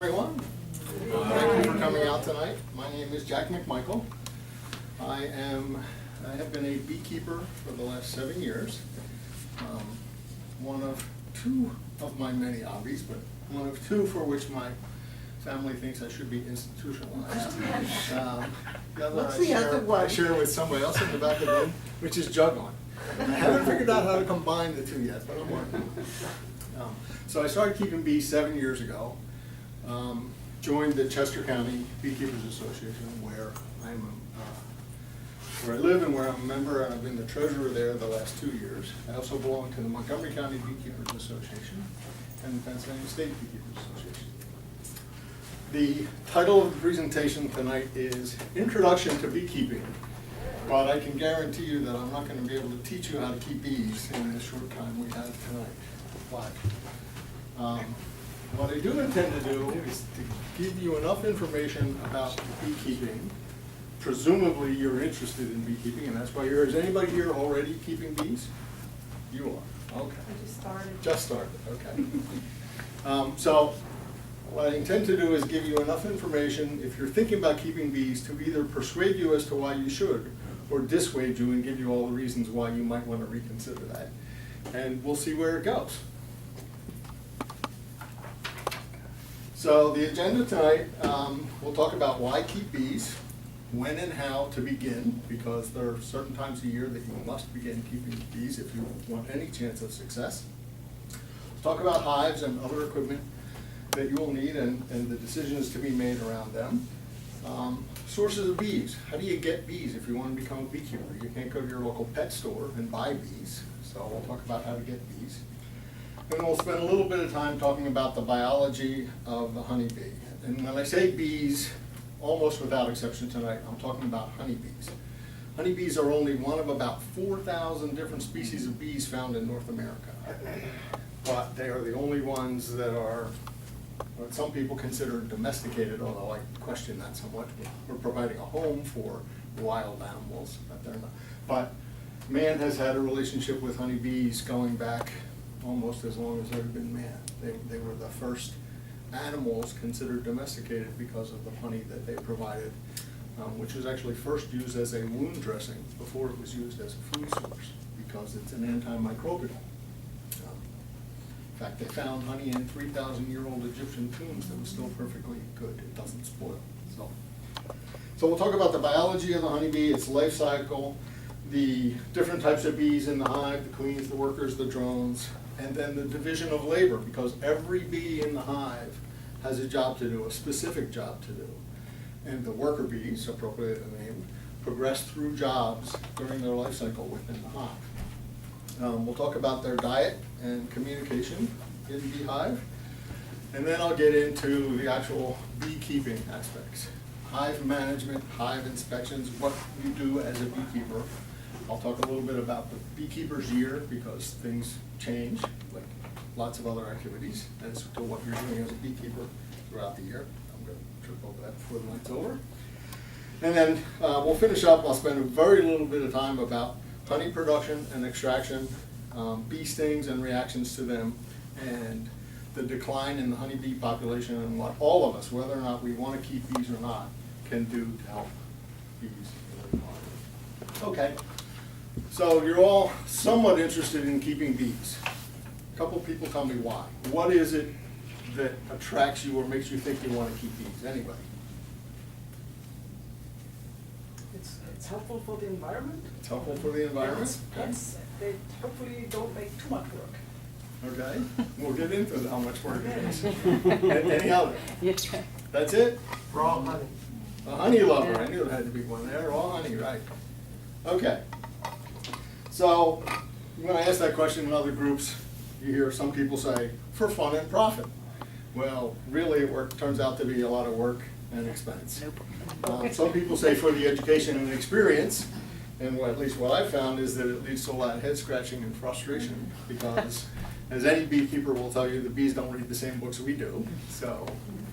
Everyone, thank you for coming out tonight. My name is Jack McMichael. I have been a beekeeper for the last 7 years. One of two of my many hobbies, but one of two for which my family thinks I should be institutionalized. The other I share with somebody else in the back of the room, which is juggling. I haven't figured out how to combine the two yet, but I'm working. So I started keeping bees 7 years ago. Joined the Chester County Beekeepers Association, where I live and where I'm a member, and I've been the treasurer there the last 2 years. I also belong to the Montgomery County Beekeepers Association and the Pennsylvania State Beekeepers Association. The title of the presentation tonight is Introduction to Beekeeping, but I can guarantee you that I'm not going to be able to teach you how to keep bees in the short time we have tonight. Why? What I do intend to do is to give you enough information about beekeeping. Presumably you're interested in beekeeping, and that's why you're here. Is anybody here already keeping bees? You are, okay. I just started. Just started, okay. So what I intend to do is give you enough information, if you're thinking about keeping bees, to either persuade you as to why you should, or dissuade you and give you all the reasons why you might want to reconsider that. And we'll see where it goes. So the agenda tonight, we'll talk about why keep bees, when and how to begin, because there are certain times a year that you must begin keeping bees if you want any chance of success. Talk about hives and other equipment that you will need and the decisions to be made around them. Sources of bees. How do you get bees if you want to become a beekeeper? You can't go to your local pet store and buy bees, so we'll talk about how to get bees. And we'll spend a little bit of time talking about the biology of the honeybee. And when I say bees, almost without exception tonight, I'm talking about honeybees. Honeybees are only one of about 4,000 different species of bees found in North America. But they are the only ones that are what some people consider domesticated, although I question that somewhat. We're providing a home for wild animals, but they're not. But man has had a relationship with honeybees going back almost as long as there's been man. They were the first animals considered domesticated because of the honey that they provided, which was actually first used as a wound dressing before it was used as a food source, because it's an antimicrobial. In fact, they found honey in 3,000-year-old Egyptian tombs that was still perfectly good. It doesn't spoil. So we'll talk about the biology of the honeybee, its life cycle, the different types of bees in the hive, the queens, the workers, the drones, and then the division of labor, because every bee in the hive has a job to do, a specific job to do. And the worker bees, appropriately named, progress through jobs during their life cycle within the hive. We'll talk about their diet and communication in the beehive. And then I'll get into the actual beekeeping aspects. Hive management, hive inspections, what you do as a beekeeper. I'll talk a little bit about the beekeeper's year, because things change, like lots of other activities, as to what you're doing as a beekeeper throughout the year. I'm going to trip over that before the night's over. And then we'll finish up. I'll spend a very little bit of time about honey production and extraction, bee stings and reactions to them, and the decline in the honeybee population, and what all of us, whether or not we want to keep bees or not, can do to help bees. Okay. So you're all somewhat interested in keeping bees. A couple people tell me why. What is it that attracts you or makes you think you want to keep bees? Anybody? It's helpful for the environment. It's helpful for the environment? Hence, they hopefully don't make too much work. Okay. We'll get into how much work it is. Any other? That's it? Raw honey. A honey lover. I knew there had to be one there. Raw honey, right. Okay. So when I ask that question in other groups, you hear some people say, for fun and profit. Well, really it turns out to be a lot of work and expense. Some people say for the education and experience, and at least what I've found is that it leads to a lot of head scratching and frustration, because as any beekeeper will tell you, the bees don't read the same books we do. So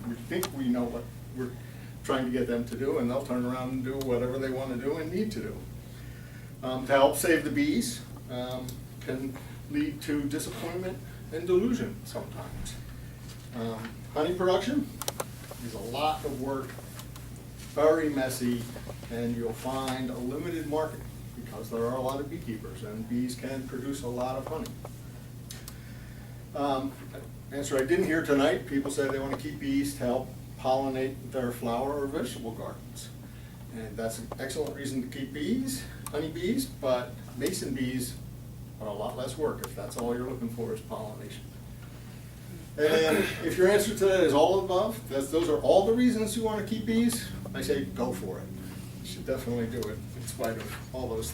we think we know what we're trying to get them to do, and they'll turn around and do whatever they want to do and need to do. To help save the bees can lead to disappointment and delusion sometimes. Honey production, is a lot of work, very messy, and you'll find a limited market because there are a lot of beekeepers and bees can produce a lot of honey. Answer I didn't hear tonight, people say they want to keep bees to help pollinate their flower or vegetable gardens. And that's an excellent reason to keep bees, honeybees, but mason bees are a lot less work if that's all you're looking for is pollination. And if your answer to that is all above, those are all the reasons you want to keep bees, I say go for it. You should definitely do it in spite of all those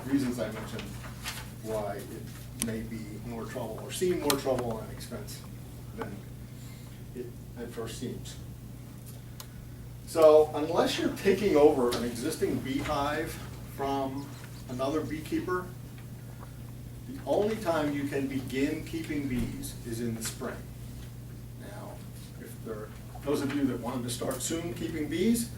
reasons I mentioned why it may be more trouble or seem more trouble and expense than it at first seems. So unless you're taking over an existing beehive from another beekeeper, the only time you can begin keeping bees is in the spring. Now, if there are those of you that wanted to start soon keeping bees,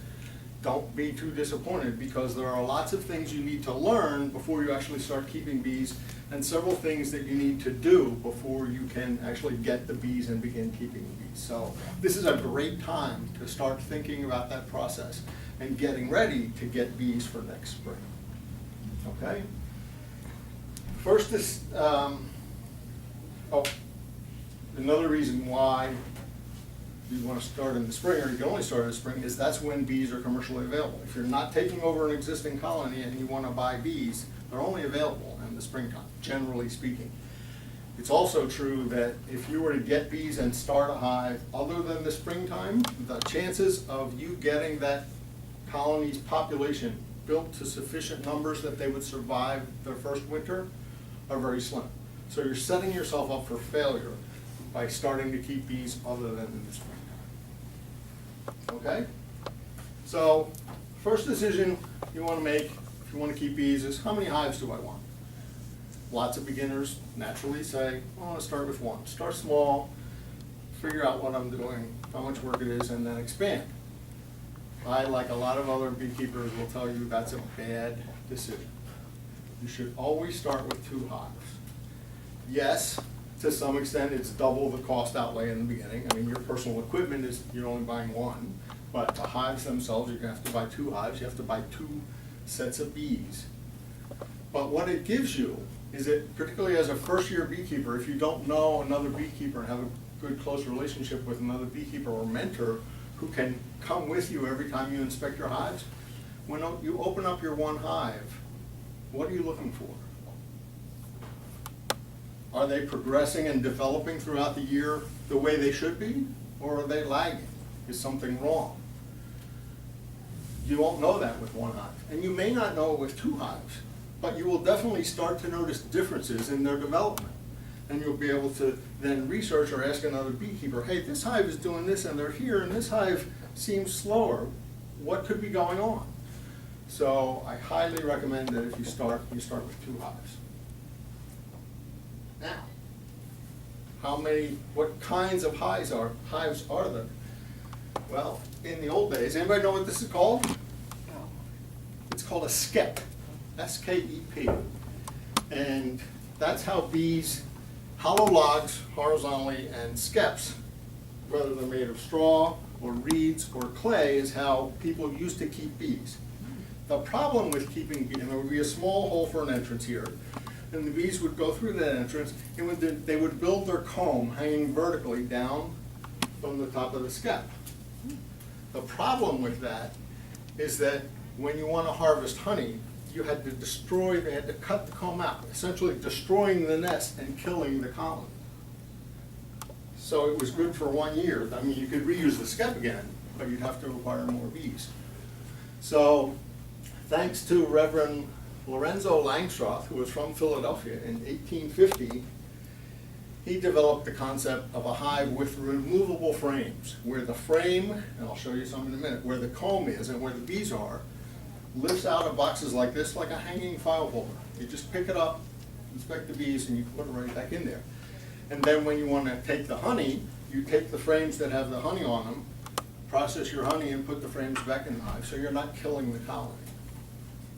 don't be too disappointed because there are lots of things you need to learn before you actually start keeping bees and several things that you need to do before you can actually get the bees and begin keeping the bees. So this is a great time to start thinking about that process and getting ready to get bees for next spring. Okay? First is, another reason why you want to start in the spring, or you can only start in the spring, is that's when bees are commercially available. If you're not taking over an existing colony and you want to buy bees, they're only available in the springtime, generally speaking. It's also true that if you were to get bees and start a hive other than the springtime, the chances of you getting that colony's population built to sufficient numbers that they would survive their first winter are very slim. So you're setting yourself up for failure by starting to keep bees other than in the springtime. Okay? So, first decision you want to make if you want to keep bees is how many hives do I want? Lots of beginners naturally say, I want to start with one. Start small, figure out what I'm doing, how much work it is, and then expand. I, like a lot of other beekeepers, will tell you that's a bad decision. You should always start with 2 hives. Yes, to some extent, it's double the cost outlay in the beginning. I mean, your personal equipment is, you're only buying 1, but the hives themselves, you're gonna have to buy 2 hives. You have to buy 2 sets of bees. But what it gives you is that, particularly as a first-year beekeeper, if you don't know another beekeeper and have a good, close relationship with another beekeeper or mentor who can come with you every time you inspect your hives, when you open up your 1 hive, what are you looking for? Are they progressing and developing throughout the year the way they should be? Or are they lagging? Is something wrong? You won't know that with 1 hive. And you may not know it with 2 hives, but you will definitely start to notice differences in their development. And you'll be able to then research or ask another beekeeper, hey, this hive is doing this and they're here, and this hive seems slower. What could be going on? So I highly recommend that if you start with 2 hives. Now, what kinds of hives are there? Well, in the old days, anybody know what this is called? No. It's called a skep, S-K-E-P. And that's how bees, hollow logs horizontally and skeps, whether they're made of straw or reeds or clay, is how people used to keep bees. The problem with keeping bees, and there would be a small hole for an entrance here, and the bees would go through that entrance, and they would build their comb hanging vertically down from the top of the skep. The problem with that is that when you want to harvest honey, they had to cut the comb out, essentially destroying the nest and killing the colony. So it was good for 1 year. I mean, you could reuse the skep again, but you'd have to acquire more bees. So thanks to Reverend Lorenzo Langstroth, who was from Philadelphia in 1850, he developed the concept of a hive with removable frames, where the frame, and I'll show you some in a minute, where the comb is and where the bees are, lifts out of boxes like this, like a hanging file folder. You just pick it up, inspect the bees, and you put it right back in there. And then when you want to take the honey, you take the frames that have the honey on them, process your honey, and put the frames back in the hive, so you're not killing the colony.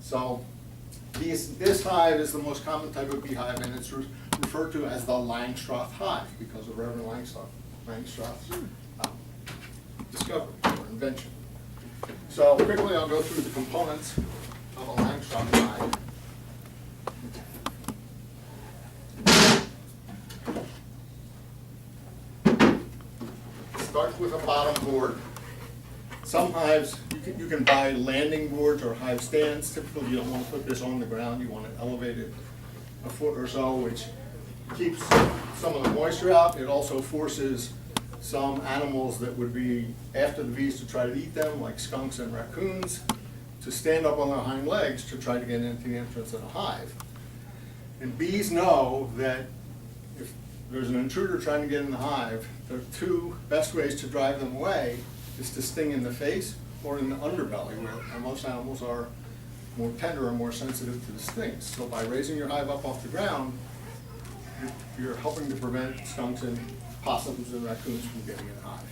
So this hive is the most common type of beehive, and it's referred to as the Langstroth hive because of Reverend Langstroth's discovery or invention. So quickly I'll go through the components of a limestone hive. Starts with a bottom board. Some hives, you can buy landing boards or hive stands. Typically you don't want to put this on the ground, you want it elevated a foot or so, which keeps some of the moisture out. It also forces some animals that would be after the bees to try to eat them, like skunks and raccoons, to stand up on their hind legs to try to get into the entrance of the hive. And bees know that if there's an intruder trying to get in the hive, the two best ways to drive them away is to sting in the face or in the underbelly, where most animals are more tender and more sensitive to the stings. So by raising your hive up off the ground, you're helping to prevent skunks and possums and raccoons from getting in the hive.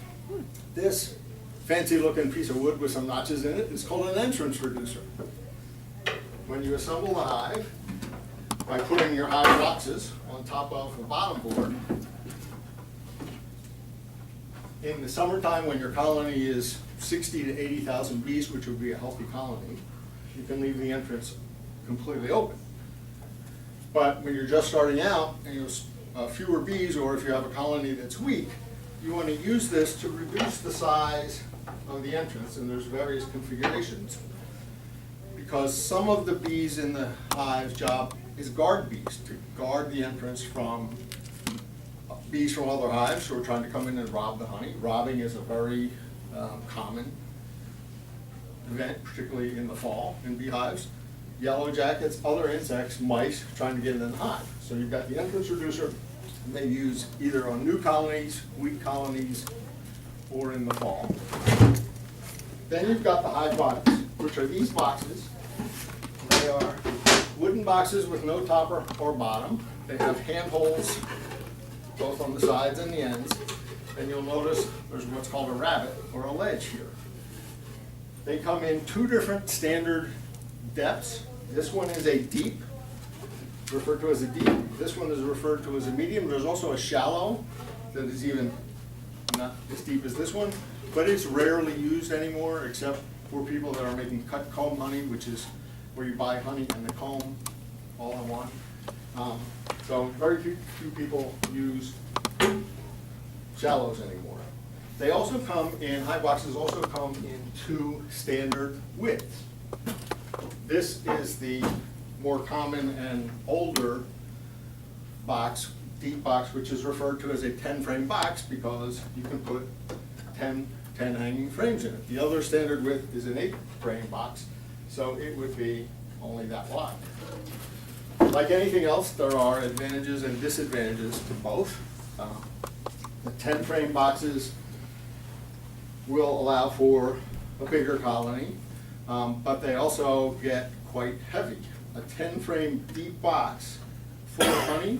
This fancy looking piece of wood with some notches in it is called an entrance reducer. When you assemble the hive, by putting your hive boxes on top of the bottom board, in the summertime when your colony is 60 to 80,000 bees, which would be a healthy colony, you can leave the entrance completely open. But when you're just starting out and you have fewer bees, or if you have a colony that's weak, you want to use this to reduce the size of the entrance, and there's various configurations. Because some of the bees in the hive's job is guard bees, to guard the entrance from bees from other hives who are trying to come in and rob the honey. Robbing is a very common event, particularly in the fall in beehives. Yellow jackets, other insects, mice trying to get in the hive. So you've got the entrance reducer, and they use either on new colonies, weak colonies, or in the fall. Then you've got the hive boxes, which are these boxes. They are wooden boxes with no top or bottom. They have handholds both on the sides and the ends. And you'll notice there's what's called a rabbet or a ledge here. They come in two different standard depths. This one is a deep, referred to as a deep. This one is referred to as a medium. There's also a shallow that is even not as deep as this one, but it's rarely used anymore except for people that are making cut comb honey, which is where you buy honey and the comb all in one. So very few people use shallows anymore. They also come in, hive boxes also come in two standard widths. This is the more common and older box, deep box, which is referred to as a 10-frame box because you can put 10 hanging frames in it. The other standard width is an 8-frame box, so it would be only that wide. Like anything else, there are advantages and disadvantages to both. The 10-frame boxes will allow for a bigger colony, but they also get quite heavy. A 10-frame deep box full of honey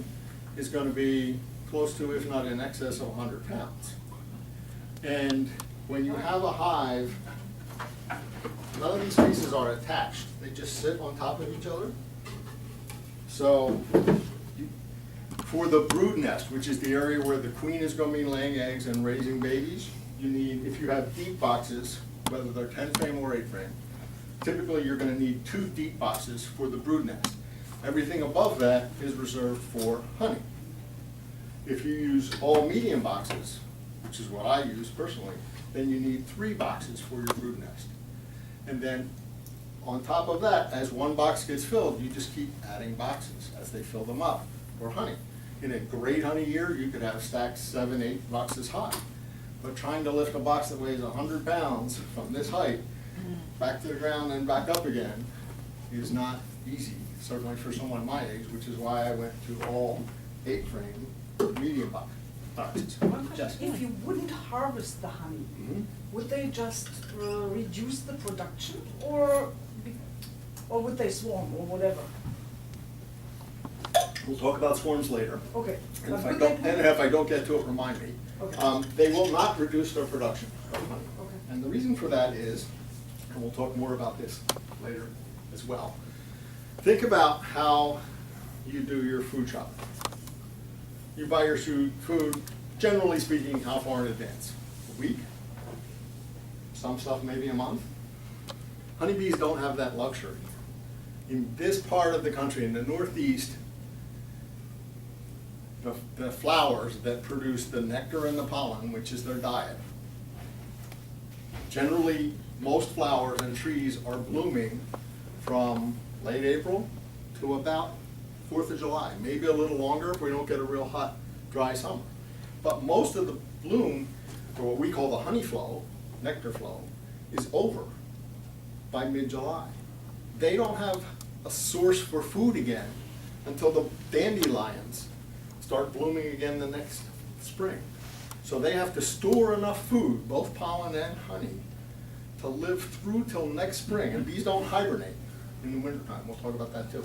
is going to be close to, if not in excess of 100 pounds. And when you have a hive, none of these pieces are attached. They just sit on top of each other. So for the brood nest, which is the area where the queen is going to be laying eggs and raising babies, you need, if you have deep boxes, whether they're 10-frame or 8-frame, typically you're going to need 2 deep boxes for the brood nest. Everything above that is reserved for honey. If you use all medium boxes, which is what I use personally, then you need 3 boxes for your brood nest. And then on top of that, as one box gets filled, you just keep adding boxes as they fill them up for honey. In a great honey year, you could have stacked 7, 8 boxes high. But trying to lift a box that weighs 100 pounds from this height back to the ground and back up again is not easy, certainly for someone my age, which is why I went to all 8-frame medium boxes. One question, Yes. if you wouldn't harvest the honey, would they just reduce the production, or would they swarm, or whatever? We'll talk about swarms later. Okay. And if But I don't get to it, remind me. Okay. They will not reduce their production of honey. Okay. And the reason for that is, and we'll talk more about this later as well, think about how you do your food shopping. You buy your food, generally speaking, how far in advance? A week? some stuff maybe a month. Honeybees don't have that luxury. In this part of the country, in the Northeast, the flowers that produce the nectar and the pollen, which is their diet, generally most flowers and trees are blooming from late April to about 4th of July, maybe a little longer if we don't get a real hot, dry summer. But most of the bloom, or what we call the honey flow, nectar flow, is over by mid-July. They don't have a source for food again until the dandelions start blooming again the next spring. So they have to store enough food, both pollen and honey, to live through till next spring. And bees don't hibernate in the wintertime. We'll talk about that too.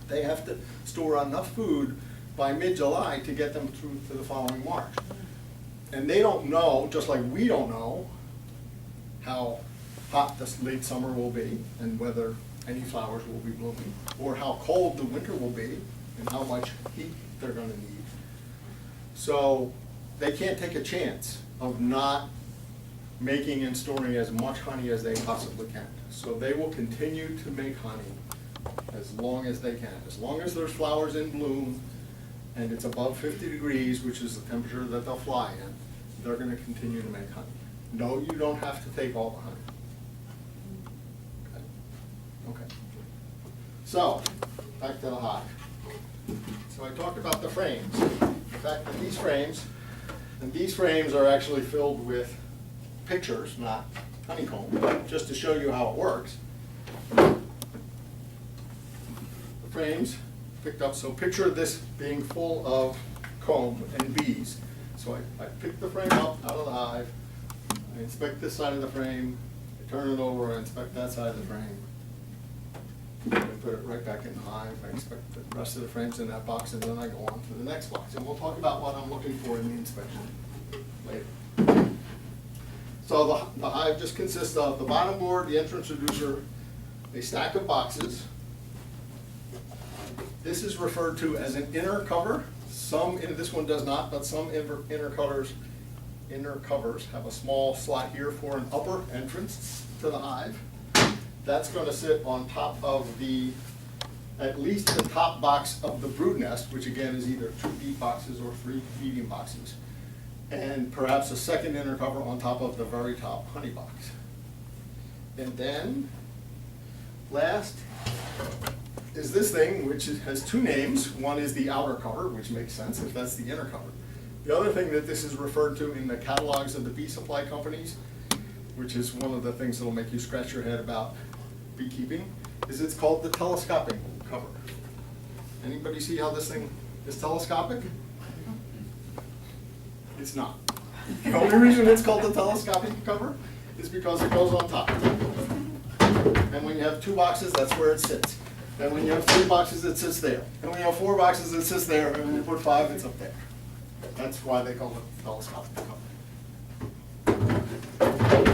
They have to store enough food by mid-July to get them through to the following March. And they don't know, just like we don't know, how hot this late summer will be and whether any flowers will be blooming, or how cold the winter will be and how much heat they're going to need. So they can't take a chance of not making and storing as much honey as they possibly can. So they will continue to make honey as long as they can. As long as there's flowers in bloom and it's above 50 degrees, which is the temperature that they'll fly in, they're going to continue to make honey. No, you don't have to take all the honey. Okay. So, back to the hive. So I talked about the frames. The fact that these frames are actually filled with pictures, not honeycomb, just to show you how it works. The frames picked up, so picture this being full of comb and bees. So I pick the frame up out of the hive, I inspect this side of the frame, I turn it over, I inspect that side of the frame. I put it right back in the hive, I inspect the rest of the frames in that box, and then I go on to the next box. And we'll talk about what I'm looking for in the inspection later. So the hive just consists of the bottom board, the entrance reducer, a stack of boxes. This is referred to as an inner cover. This one does not, but some inner covers have a small slot here for an upper entrance to the hive. That's going to sit on top of at least the top box of the brood nest, which again is either 2 deep boxes or 3 medium boxes, and perhaps a second inner cover on top of the very top honey box. And then last is this thing, which has 2 names. One is the outer cover, which makes sense if that's the inner cover. The other thing that this is referred to in the catalogs of the bee supply companies, which is one of the things that will make you scratch your head about beekeeping, is it's called the telescopic cover. Anybody see how this thing is telescopic? It's not. The only reason it's called the telescopic cover is because it goes on top. And when you have 2 boxes, that's where it sits. And when you have 3 boxes, it sits there. And when you have 4 boxes, it sits there. And when you put 5, it's up there. That's why they call it telescopic cover.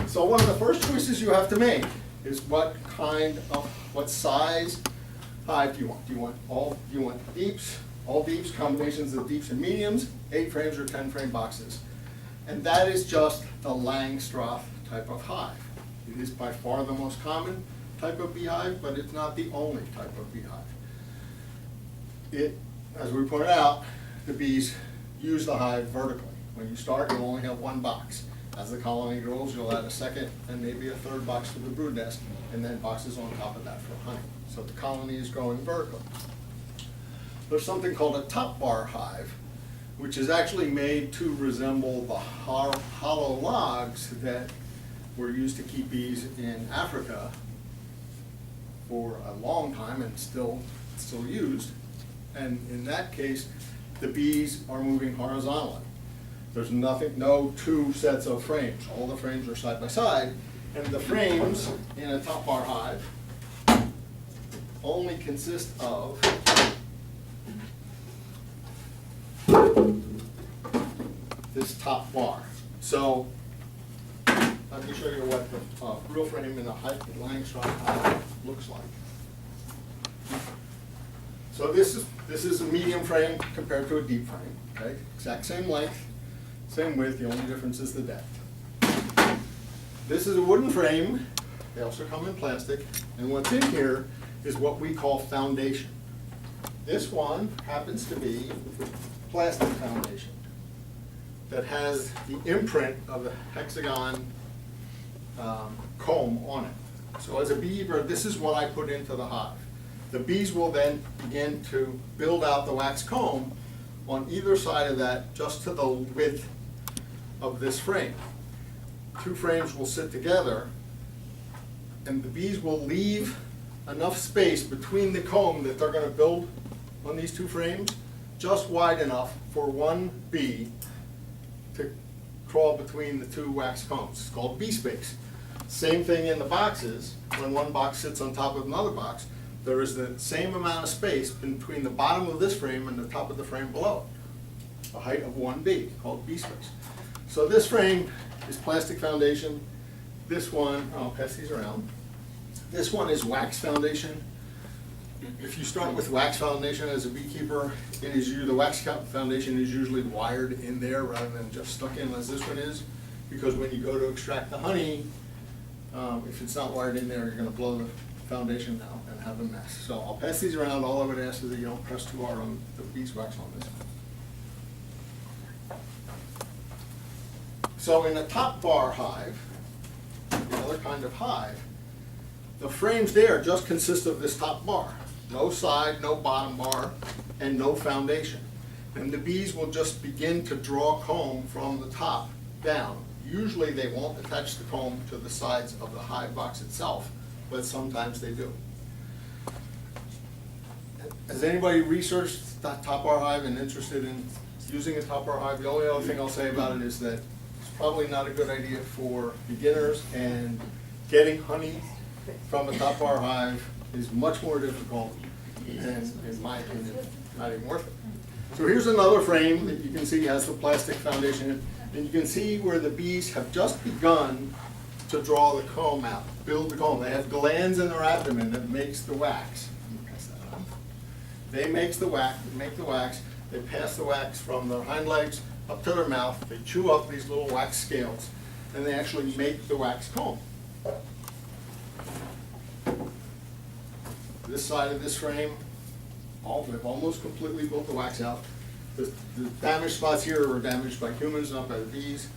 So one of the first choices you have to make is what size hive do you want? Do you want deeps, all deeps, combinations of deeps and mediums, 8 frames or 10 frame boxes? And that is just the Langstroth type of hive. It is by far the most common type of beehive, but it's not the only type of beehive. As we pointed out, the bees use the hive vertically. When you start, you'll only have 1 box. As the colony grows, you'll add a second and maybe a 3rd box to the brood nest, and then boxes on top of that for honey. So the colony is growing vertically. There's something called a top bar hive, which is actually made to resemble the hollow logs that were used to keep bees in Africa for a long time and still used. And in that case, the bees are moving horizontally. There's no 2 sets of frames. All the frames are side by side, and the frames in a top bar hive only consist of this top bar. So let me show you what the real frame in a Langstroth hive looks like. So this is a medium frame compared to a deep frame. Okay, exact same length, same width. The only difference is the depth. This is a wooden frame. They also come in plastic. And what's in here is what we call foundation. This one happens to be plastic foundation that has the imprint of the hexagon comb on it. So as a beekeeper, this is what I put into the hive. The bees will then begin to build out the wax comb on either side of that, just to the width of this frame. Two frames will sit together, and the bees will leave enough space between the comb that they're going to build on these two frames, just wide enough for one bee to crawl between the two wax combs. It's called bee space. Same thing in the boxes. When one box sits on top of another box, there is the same amount of space between the bottom of this frame and the top of the frame below it. The height of one bee, called bee space. So this frame is plastic foundation. This one, I'll pass these around. This one is wax foundation. If you start with wax foundation as a beekeeper, the wax foundation is usually wired in there rather than just stuck in as this one is, because when you go to extract the honey, if it's not wired in there, you're going to blow the foundation out and have a mess. So I'll pass these around. All I would ask is that you don't press too hard on the beeswax on this. So in a top bar hive, the other kind of hive, the frames there just consist of this top bar. No side, no bottom bar, and no foundation. And the bees will just begin to draw comb from the top down. Usually they won't attach the comb to the sides of the hive box itself, but sometimes they do. Has anybody researched that top bar hive and interested in using a top bar hive? The only other thing I'll say about it is that it's probably not a good idea for beginners, and getting honey from a top bar hive is much more difficult and, in my opinion, not even worth it. So here's another frame that you can see has the plastic foundation, and you can see where the bees have just begun to draw the comb out, build the comb. They have glands in their abdomen that makes the wax. Pass that on. They make the wax. They pass the wax from their hind legs up to their mouth. They chew up these little wax scales, and they actually make the wax comb. This side of this frame, they've almost completely built the wax out. The damaged spots here are damaged by humans, not by the bees.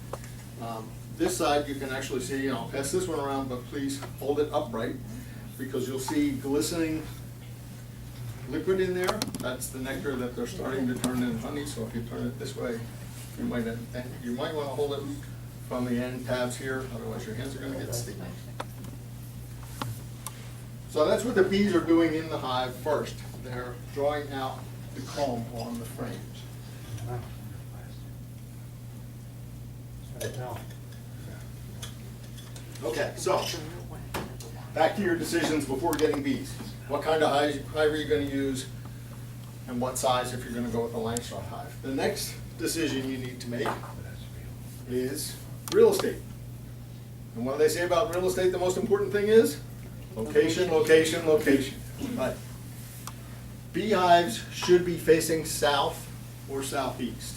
This side you can actually see, I'll pass this one around, but please hold it upright, because you'll see glistening liquid in there. That's the nectar that they're starting to turn into honey. So if you turn it this way, you might want to hold it from the end tabs here, otherwise your hands are going to get sticky. So that's what the bees are doing in the hive first. They're drawing out the comb on the frames. Okay, so back to your decisions before getting bees. What kind of hive are you going to use, and what size if you're going to go with a Langstroth hive? The next decision you need to make is real estate. And what do they say about real estate? The most important thing is location, location, location. Right. Beehives should be facing south or southeast.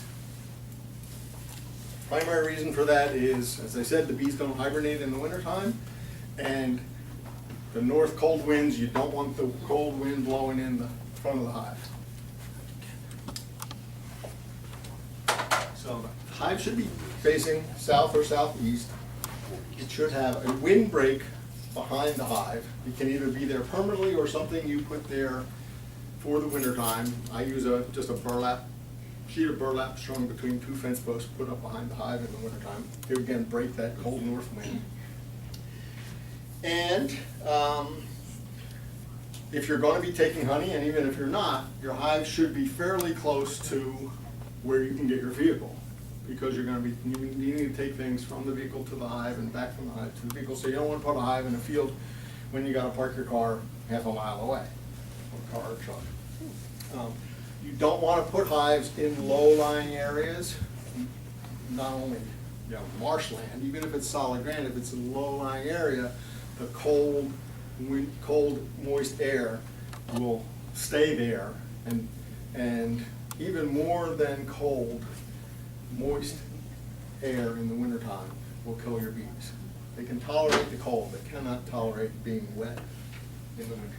Primary reason for that is, as I said, the bees don't hibernate in the wintertime, and the north cold winds, you don't want the cold wind blowing in the front of the hive. So the hive should be facing south or southeast. It should have a windbreak behind the hive. It can either be there permanently or something you put there for the wintertime. I use just a sheet of burlap strung between two fence posts put up behind the hive in the wintertime to again break that cold north wind. And if you're going to be taking honey, and even if you're not, your hive should be fairly close to where you can get your vehicle, because you're going to be needing to take things from the vehicle to the hive and back from the hive to the vehicle. So you don't want to put a hive in a field when you got to park your car half a mile away, or car or truck. You don't want to put hives in low-lying areas, not only marshland, even if it's solid ground. If it's a low-lying area, the cold, moist air will stay there, and even more than cold, moist air in the wintertime will kill your bees. They can tolerate the cold, they cannot tolerate being wet in the winter.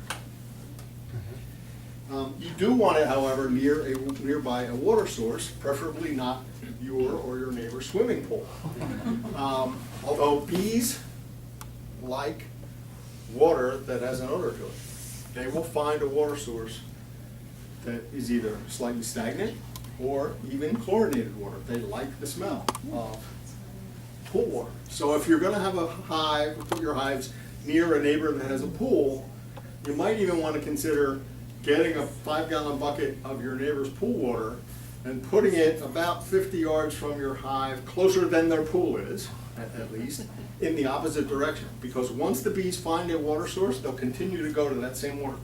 You do want it, however, nearby a water source, preferably not your or your neighbor's swimming pool. Although bees like water that has an odor to it. They will find a water source that is either slightly stagnant or even chlorinated water. They like the smell of pool water. So if you're gonna have a hive, put your hives near a neighbor that has a pool, you might even want to consider getting a 5-gallon bucket of your neighbor's pool water and putting it about 50 yards from your hive, closer than their pool is, at least, in the opposite direction. Because once the bees find a water source, they'll continue to go to that same water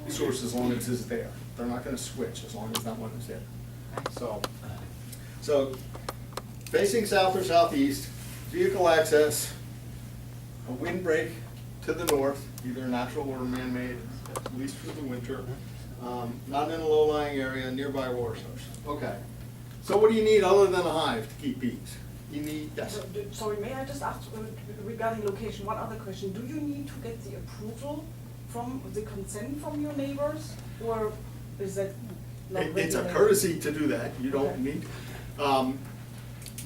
source as long as it's there. They're not gonna switch as long as that one is there. So facing south or southeast, vehicle access, a windbreak to the north, either natural or man-made, at least for the winter. Not in a low-lying area, nearby water source. Okay. So what do you need other than a hive to keep bees? You need, yes? Sorry, may I just ask regarding location, one other question. Do you need to get the approval from, the consent from your neighbors? Or is that not It's a regulated? courtesy to do that. You don't Okay. need.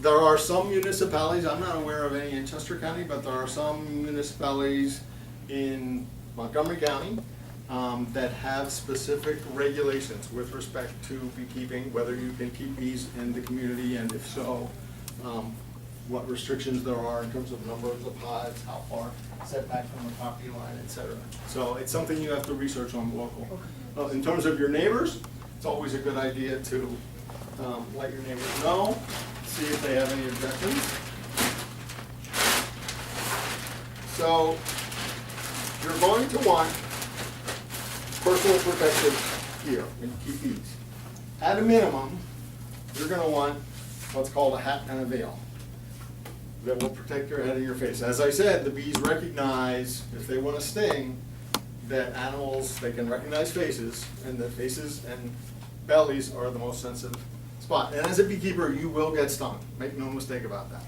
There are some municipalities, I'm not aware of any in Chester County, but there are some municipalities in Montgomery County that have specific regulations with respect to beekeeping, whether you can keep bees in the community, and if so, what restrictions there are in terms of numbers of hives, how far setback from the property line, et cetera. So it's something you have to research on local. In terms of your neighbors, it's always a good idea to let your neighbors know, see if they have any objections. So you're going to want personal protective gear when you keep bees. At a minimum, you're going to want what's called a hat and a veil that will protect your head and your face. As I said, the bees recognize, if they want to sting, that animals, they can recognize faces, and the faces and bellies are the most sensitive spot. And as a beekeeper, you will get stung. Make no mistake about that.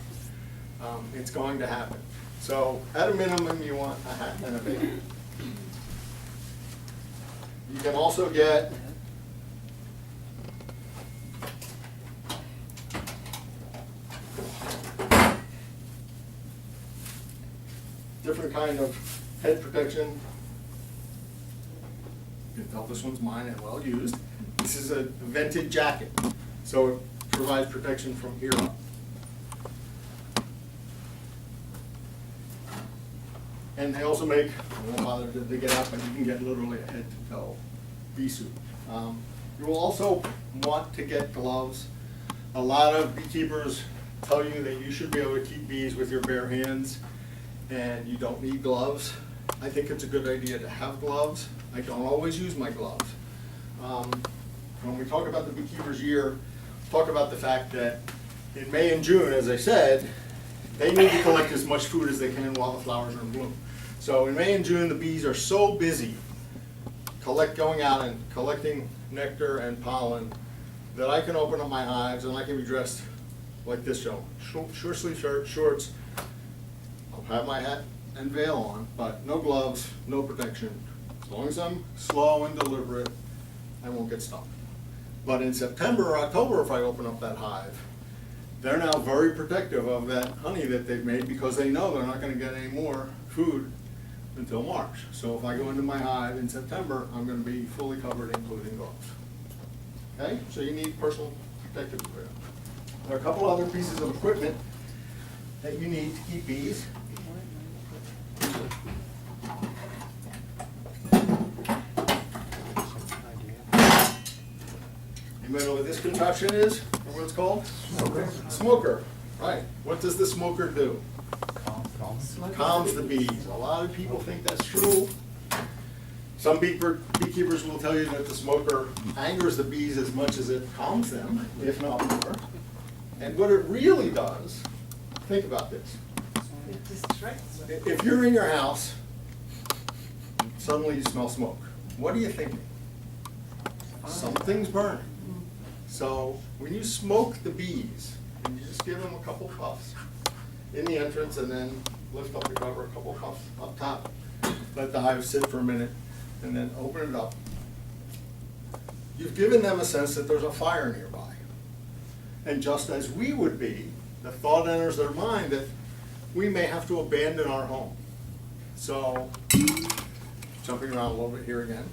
It's going to happen. So at a minimum, you want a hat and a veil. You can also get different kind of head protection. You can tell this one's mine and well used. This is a vented jacket, so it provides protection from here up. And they also make, I won't bother to get up, but you can get literally a head to toe bee suit. You will also want to get gloves. A lot of beekeepers tell you that you should be able to keep bees with your bare hands, and you don't need gloves. I think it's a good idea to have gloves. I don't always use my gloves. When we talk about the beekeeper's year, talk about the fact that in May and June, as I said, they need to collect as much food as they can while the flowers are in bloom. So in May and June, the bees are so busy going out and collecting nectar and pollen that I can open up my hives and I can be dressed like this gentleman. Short sleeve shirt, shorts. I'll have my hat and veil on, but no gloves, no protection. As long as I'm slow and deliberate, I won't get stung. But in September or October, if I open up that hive, they're now very protective of that honey that they've made because they know they're not going to get any more food until March. So if I go into my hive in September, I'm going to be fully covered, including gloves. Okay, so you need personal protective gear. There are a couple other pieces of equipment that you need to keep bees. Anybody know what this contraption is, or what it's called? Smoker. Right. What does the smoker do? Calms the bees. A lot of people think that's true. Some beekeepers will tell you that the smoker angers the bees as much as it calms them, if not more. And what it really does, think about this. It distracts them. If you're in your house, suddenly you smell smoke. What are you thinking? Something's burning. So when you smoke the bees, and you just give them a couple puffs in the entrance and then lift up the cover a couple of puffs up top, let the hive sit for a minute, and then open it up. You've given them a sense that there's a fire nearby. And just as we would be, the thought enters their mind that we may have to abandon our home. So, jumping around a little bit here again,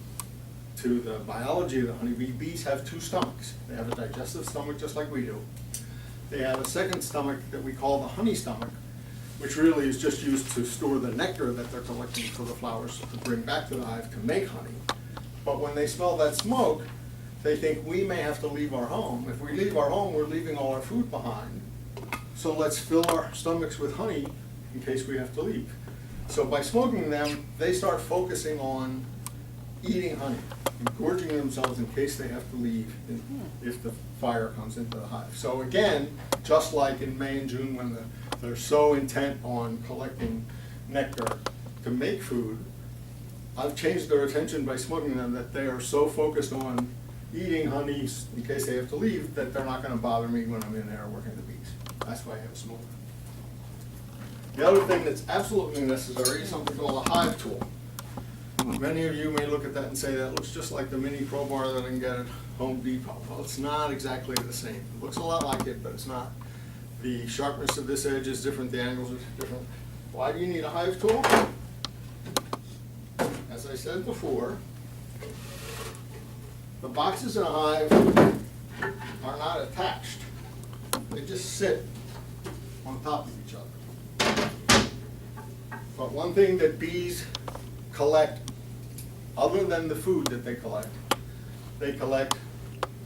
to the biology of the honeybee, bees have two stomachs. They have a digestive stomach just like we do. They have a second stomach that we call the honey stomach, which really is just used to store the nectar that they're collecting for the flowers to bring back to the hive to make honey. But when they smell that smoke, they think we may have to leave our home. If we leave our home, we're leaving all our food behind. So let's fill our stomachs with honey in case we have to leave. So by smoking them, they start focusing on eating honey, and gorging themselves in case they have to leave if the fire comes into the hive. So again, just like in May and June when they're so intent on collecting nectar to make food, I've changed their attention by smoking them that they are so focused on eating honey in case they have to leave that they're not going to bother me when I'm in there working the bees. That's why I have a smoker. The other thing that's absolutely necessary is something called a hive tool. Many of you may look at that and say that looks just like the mini crowbar that I can get at Home Depot. Well, it's not exactly the same. It looks a lot like it, but it's not. The sharpness of this edge is different, the angles are different. Why do you need a hive tool? As I said before, the boxes in a hive are not attached. They just sit on top of each other. But one thing that bees collect, other than the food that they collect a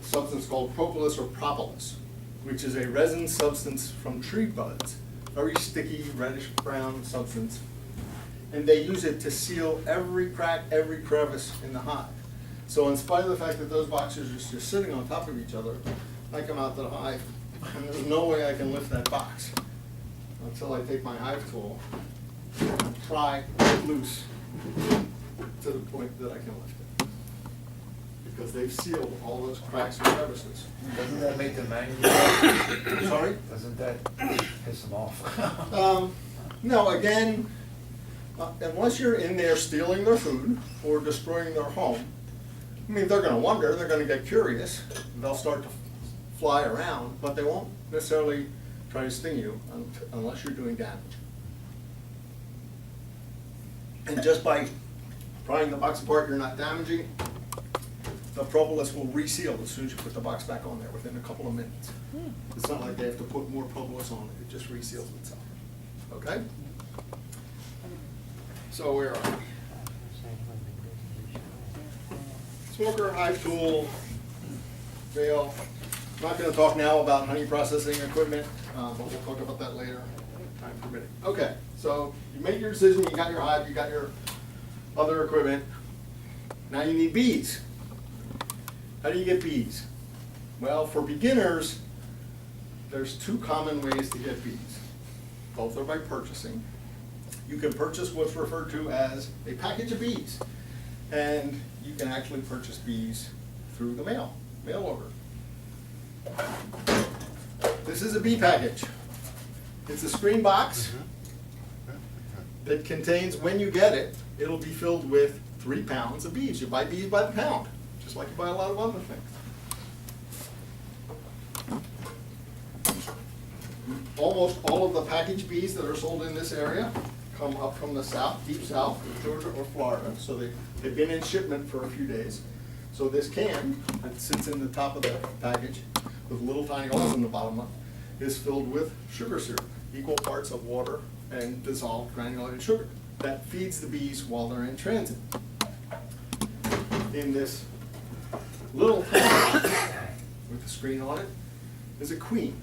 substance called propolis or propolis, which is a resin substance from tree buds, very sticky, reddish brown substance. And they use it to seal every crack, every crevice in the hive. So in spite of the fact that those boxes are just sitting on top of each other, I come out to the hive and there's no way I can lift that box until I take my hive tool and pry it loose to the point that I can lift it. Because they've sealed all those cracks and crevices. Doesn't that make them angry? Sorry? Doesn't that piss them off? No, again, unless you're in there stealing their food or destroying their home, I mean, they're going to wonder, they're going to get curious, they'll start to fly around, but they won't necessarily try to sting you unless you're doing damage. And just by prying the box apart, you're not damaging. The propolis will reseal as soon as you put the box back on there within a couple of minutes. It's not like they have to put more propolis on it, it just reseals itself. Okay? So where are we? Smoker, hive tool, veil. I'm not going to talk now about honey processing equipment, but we'll talk about that later, time permitting. Okay, so you made your decision, you got your hive, you got your other equipment. Now you need bees. How do you get bees? Well, for beginners, there's two common ways to get bees. Both are by purchasing. You can purchase what's referred to as a package of bees. And you can actually purchase bees through the mail order. This is a bee package. It's a screen box that contains, when you get it, it'll be filled with 3 pounds of bees. You buy bees by the pound, just like you buy a lot of other things. Almost all of the packaged bees that are sold in this area come up from the south, deep south, Georgia or Florida. So they've been in shipment for a few days. So this can, that sits in the top of the package with little tiny holes in the bottom of it, is filled with sugar syrup, equal parts of water and dissolved granulated sugar. That feeds the bees while they're in transit. In this little tank with the screen on it is a queen.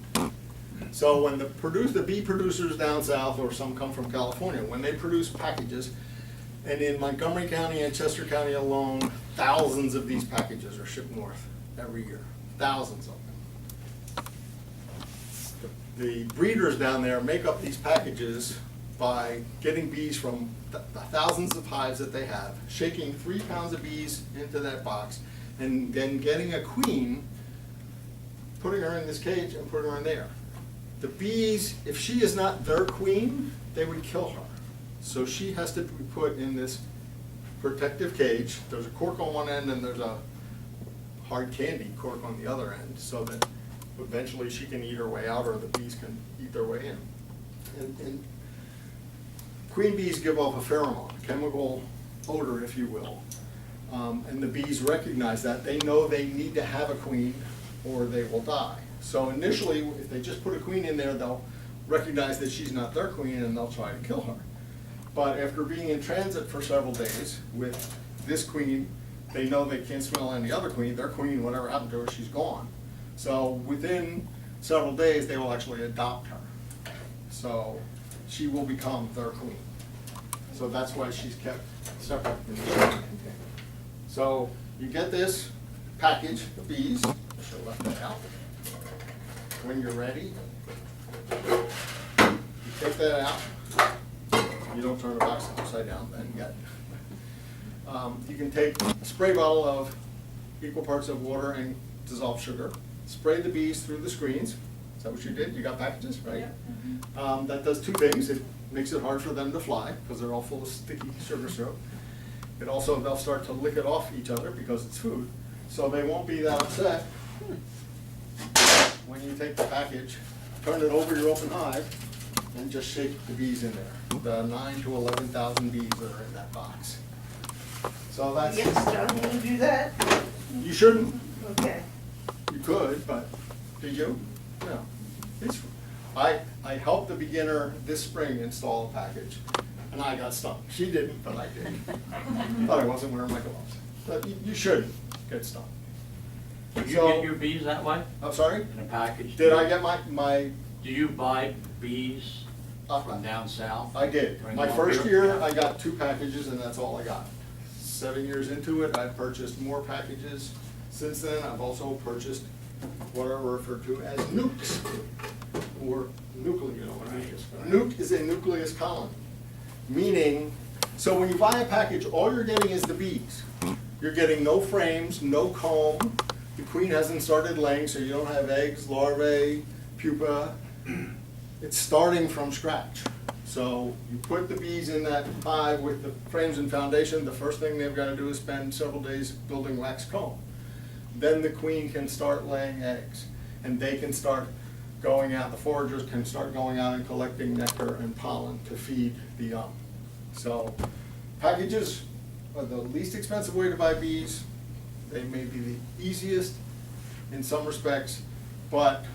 So when the bee producers down south, or some come from California, when they produce packages, and in Montgomery County and Chester County alone, thousands of these packages are shipped north every year. Thousands of them. The breeders down there make up these packages by getting bees from the thousands of hives that they have, shaking 3 pounds of bees into that box, and then getting a queen, putting her in this cage and putting her in there. The bees, if she is not their queen, they would kill her. So she has to be put in this protective cage. There's a cork on one end and there's a hard candy cork on the other end, so that eventually she can eat her way out or the bees can eat their way in. And queen bees give off a pheromone, chemical odor, if you will. And the bees recognize that. They know they need to have a queen or they will die. So initially, if they just put a queen in there, they'll recognize that she's not their queen and they'll try to kill her. But after being in transit for several days with this queen, they know they can't smell any other queen. Their queen, whatever happened to her, she's gone. So within several days, they will actually adopt her. So she will become their queen. So that's why she's kept separate in the shipping container. So you get this package of bees. I should have left that out. When you're ready, you take that out. You don't turn the box upside down, then you got it. You can take a spray bottle of equal parts of water and dissolved sugar. Spray the bees through the screens. Is that what you did? You got packages, right? Yeah. That does two things. It makes it hard for them to fly because they're all full of sticky sugar syrup. It also, they'll start to lick it off each other because it's food. So they won't be that upset when you take the package, turn it over your open hive, and just shake the bees in there. The 9,000 to 11,000 bees that are in that box. So that's, Yes, don't want to do that. you shouldn't. Okay. You could, but did you? No. I helped the beginner this spring install a package, and I got stung. She didn't, but I did. Thought I wasn't wearing my gloves. But you shouldn't get stung. Do you So- get your bees that way, I'm sorry? in a package? Did I get my Do you buy bees from down south? I did. Bring My them first over? year, I got 2 packages and that's all I got. 7 years into it, I've purchased more packages. Since then, I've also purchased what are referred to as nukes, or nucleus, you know what a nuke is. A nuke is a nucleus colony, meaning, so when you buy a package, all you're getting is the bees. You're getting no frames, no comb. The queen hasn't started laying, so you don't have eggs, larvae, pupa. It's starting from scratch. So you put the bees in that hive with the frames and foundation. The first thing they've got to do is spend several days building wax comb. Then the queen can start laying eggs, and they can start going out, the foragers can start going out and collecting nectar and pollen to feed the young. So packages are the least expensive way to buy bees. They may be the easiest in some respects, but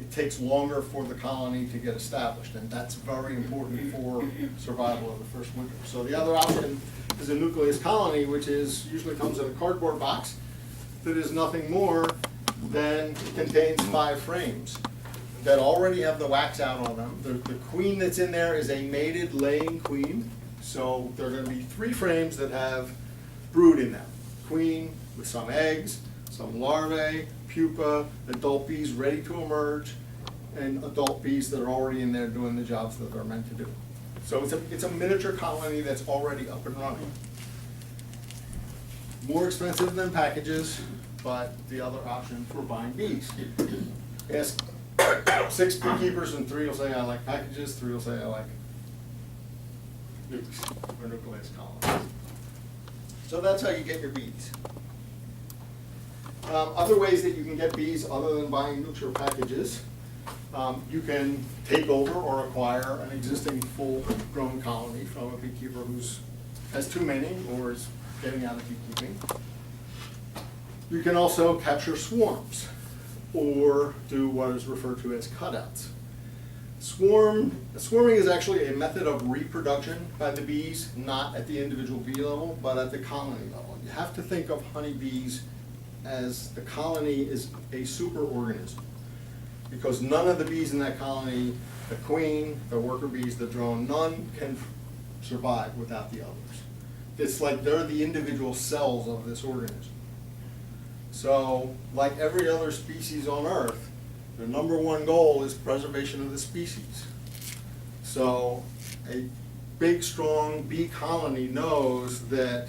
it takes longer for the colony to get established, and that's very important for survival of the first winter. So the other option is a nucleus colony, which is usually comes in a cardboard box that is nothing more than contains 5 frames that already have the wax out on them. The queen that's in there is a mated laying queen, so there are going to be 3 frames that have brood in them. Queen with some eggs, some larvae, pupa, adult bees ready to emerge, and adult bees that are already in there doing the jobs that they're meant to do. So it's a miniature colony that's already up and running. More expensive than packages, but the other option for buying bees. Ask 6 beekeepers and 3 will say I like packages, 3 will say I like nukes or nucleus colonies. So that's how you get your bees. Other ways that you can get bees other than buying nukes or packages, you can take over or acquire an existing full-grown colony from a beekeeper who's has too many or is getting out of beekeeping. You can also capture swarms or do what is referred to as cutouts. Swarming is actually a method of reproduction by the bees, not at the individual bee level, but at the colony level. You have to think of honeybees as the colony is a superorganism, because none of the bees in that colony, the queen, the worker bees, the drone, none can survive without the others. It's like they're the individual cells of this organism. So, like every other species on Earth, their number one goal is preservation of the species. So, a big, strong bee colony knows that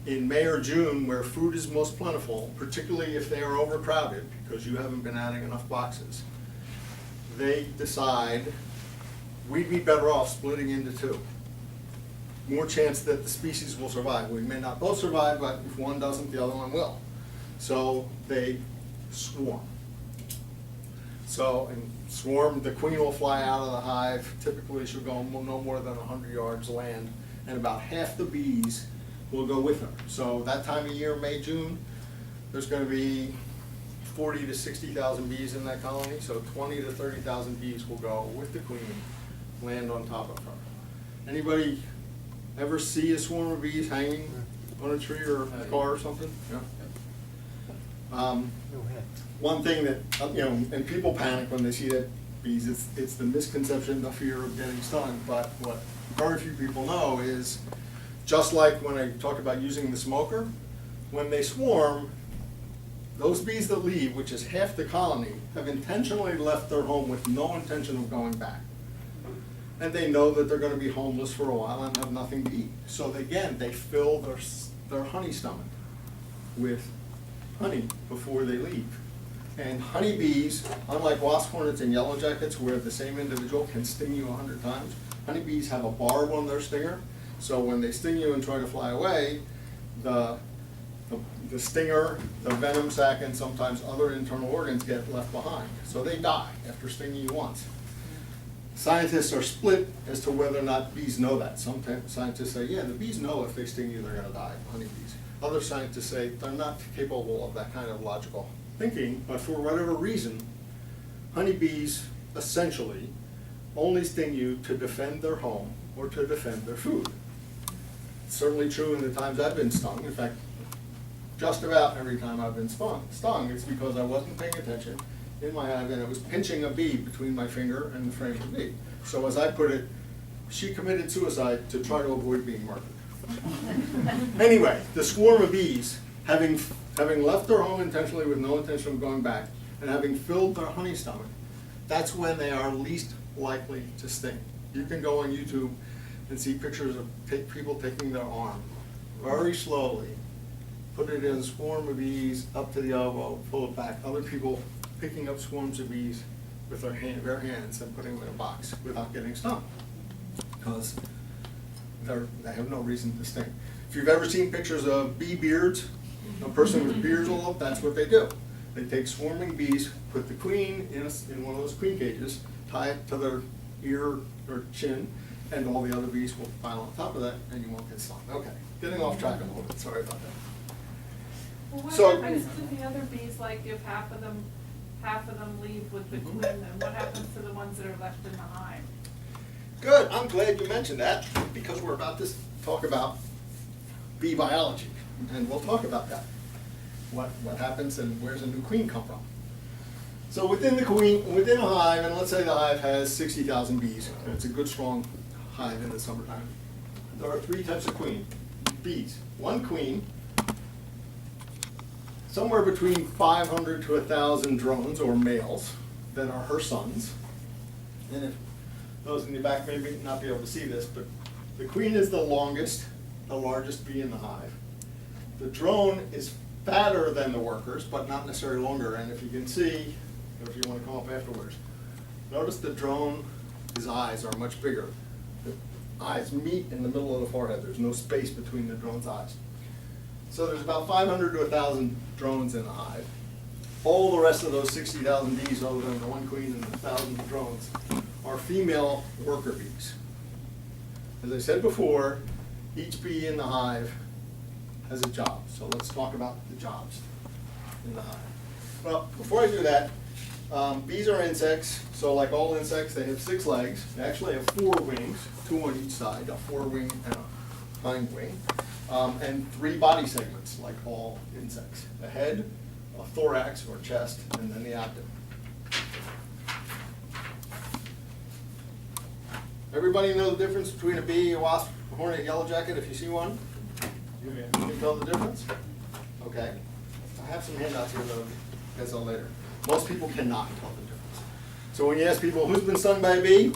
in May or June, where food is most plentiful, particularly if they are overcrowded because you haven't been adding enough boxes, they decide we'd be better off splitting into two. More chance that the species will survive. We may not both survive, but if one doesn't, the other one will. So they swarm. So, and swarm, the queen will fly out of the hive. Typically she'll go no more than 100 yards land, and about half the bees will go with her. So that time of year, May, June, there's going to be 40 to 60,000 bees in that colony. So 20 to 30,000 bees will go with the queen, land on top of her. Anybody ever see a swarm of bees hanging on a tree or a car or something? Yeah. One thing that, you know, and people panic when they see that bees, it's the misconception, the fear of getting stung, but what very few people know is, just like when I talked about using the smoker, when they swarm, those bees that leave, which is half the colony, have intentionally left their home with no intention of going back. And they know that they're going to be homeless for a while and have nothing to eat. So again, they fill their honey stomach with honey before they leave. And honeybees, unlike wasp hornets and yellow jackets where the same individual can sting you 100 times, honeybees have a barb on their stinger. So when they sting you and try to fly away, the stinger, the venom sac, and sometimes other internal organs get left behind. So they die after stinging you once. Scientists are split as to whether or not bees know that. Some scientists say, yeah, the bees know if they sting you, they're going to die, honeybees. Other scientists say they're not capable of that kind of logical thinking, but for whatever reason, honeybees essentially only sting you to defend their home or to defend their food. It's certainly true in the times I've been stung. In fact, just about every time I've been stung, it's because I wasn't paying attention in my hive and it was pinching a bee between my finger and the frame of the bee. So as I put it, she committed suicide to try to avoid being murdered. Anyway, the swarm of bees, having left their home intentionally with no intention of going back, and having filled their honey stomach, that's when they are least likely to sting. You can go on YouTube and see pictures of people taking their arm very slowly, put it in a swarm of bees up to the elbow, pull it back. Other people picking up swarms of bees with their bare hands and putting them in a box without getting stung, because they have no reason to sting. If you've ever seen pictures of bee beards, a person with beards all up, that's what they do. They take swarming bees, put the queen in one of those queen cages, tie it to their ear or chin, and all the other bees will pile on top of that, and you won't get stung. Okay, getting off track a little bit, sorry about that. Well, what So- happens to the other bees, like if half of them leave with the queen, then what happens to the ones that are left in the hive? Good, I'm glad you mentioned that, because we're about to talk about bee biology, and we'll talk about that. What happens and where's a new queen come from? So within a hive, and let's say the hive has 60,000 bees, and it's a good strong hive in the summertime, there are three types of bees. One queen, somewhere between 500 to 1,000 drones or males that are her sons. And if those in the back may not be able to see this, but the queen is the longest, the largest bee in the hive. The drone is fatter than the workers, but not necessarily longer. And if you can see, or if you want to come up afterwards, notice the drone, his eyes are much bigger. The eyes meet in the middle of the forehead. There's no space between the drone's eyes. So there's about 500 to 1,000 drones in the hive. All the rest of those 60,000 bees, other than the one queen and 1,000 drones, are female worker bees. As I said before, each bee in the hive has a job. So let's talk about the jobs in the hive. Well, before I do that, bees are insects. So like all insects, they have 6 legs. They actually have 4 wings, 2 on each side, a forewing and a hind wing. And 3 body segments, like all insects. The head, a thorax or chest, and then the abdomen. Everybody know the difference between a bee, a wasp, a hornet, yellow jacket, if you see one? You can tell the difference? Okay. I have some handouts here that I'll pass on later. Most people cannot tell the difference. So when you ask people who's been stung by a bee,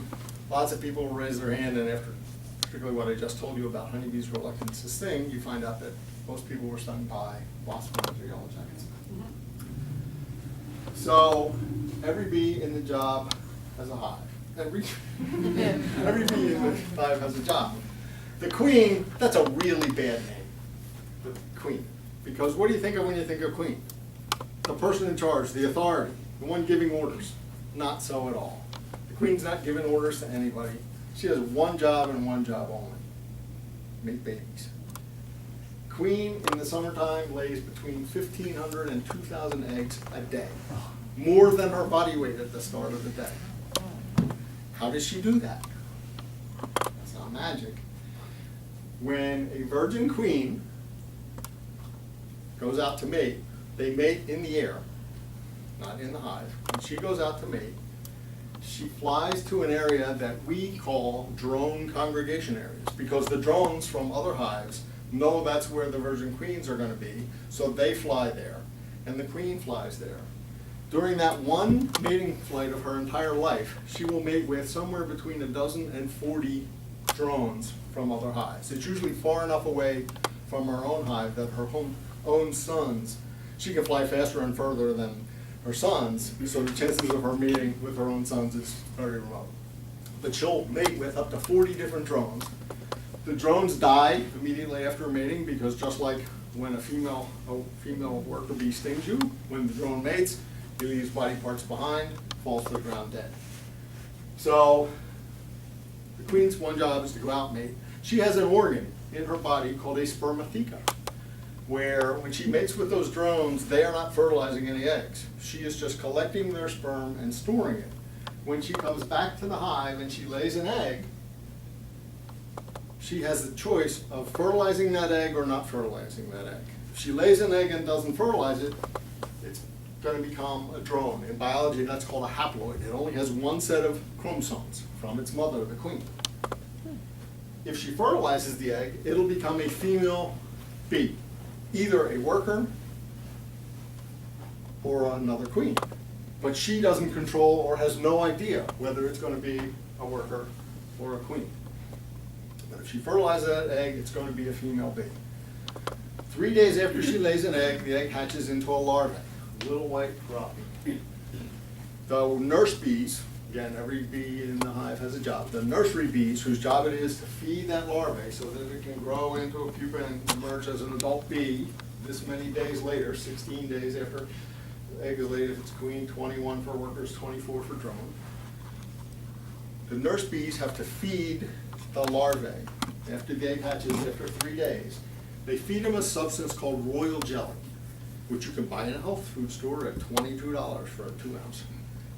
lots of people will raise their hand, and after particularly what I just told you about honeybees' reluctance to sting, you find out that most people were stung by wasp hornets or yellow jackets. So every bee in the job has a hive. Every bee in the hive has a job. The queen, that's a really bad name, the queen. Because what do you think of when you think of queen? The person in charge, the authority, the one giving orders. Not so at all. The queen's not giving orders to anybody. She has one job and one job only. Make babies. Queen in the summertime lays between 1,500 and 2,000 eggs a day. More than her body weight at the start of the day. How does she do that? That's not magic. When a virgin queen goes out to mate, they mate in the air, not in the hive. When she goes out to mate, she flies to an area that we call drone congregation areas, because the drones from other hives know that's where the virgin queens are going to be, so they fly there, and the queen flies there. During that one mating flight of her entire life, she will mate with somewhere between 12 and 40 drones from other hives. It's usually far enough away from her own hive that her own sons, she can fly faster and further than her sons, so the chances of her meeting with her own sons is very remote. But she'll mate with up to 40 different drones. The drones die immediately after mating, because just like when a female worker bee stings you, when the drone mates, he leaves body parts behind, falls to the ground dead. So the queen's one job is to go out and mate. She has an organ in her body called a spermatheca, where when she mates with those drones, they are not fertilizing any eggs. She is just collecting their sperm and storing it. When she comes back to the hive and she lays an egg, she has the choice of fertilizing that egg or not fertilizing that egg. If she lays an egg and doesn't fertilize it, it's going to become a drone. In biology, that's called a haploid. It only has one set of chromosomes from its mother, the queen. If she fertilizes the egg, it'll become a female bee, either a worker or another queen. But she doesn't control or has no idea whether it's going to be a worker or a queen. But if she fertilizes that egg, it's going to be a female bee. 3 days after she lays an egg, the egg hatches into a larvae, a little white dropping. The nurse bees, again, every bee in the hive has a job. The nursery bees, whose job it is to feed that larvae so that it can grow into a pupa and emerge as an adult bee this many days later, 16 days after the egg is laid if it's queen, 21 for workers, 24 for drone. The nurse bees have to feed the larvae after the egg hatches after 3 days. They feed them a substance called royal jelly, which you can buy in a health food store at $22 for a 2-ounce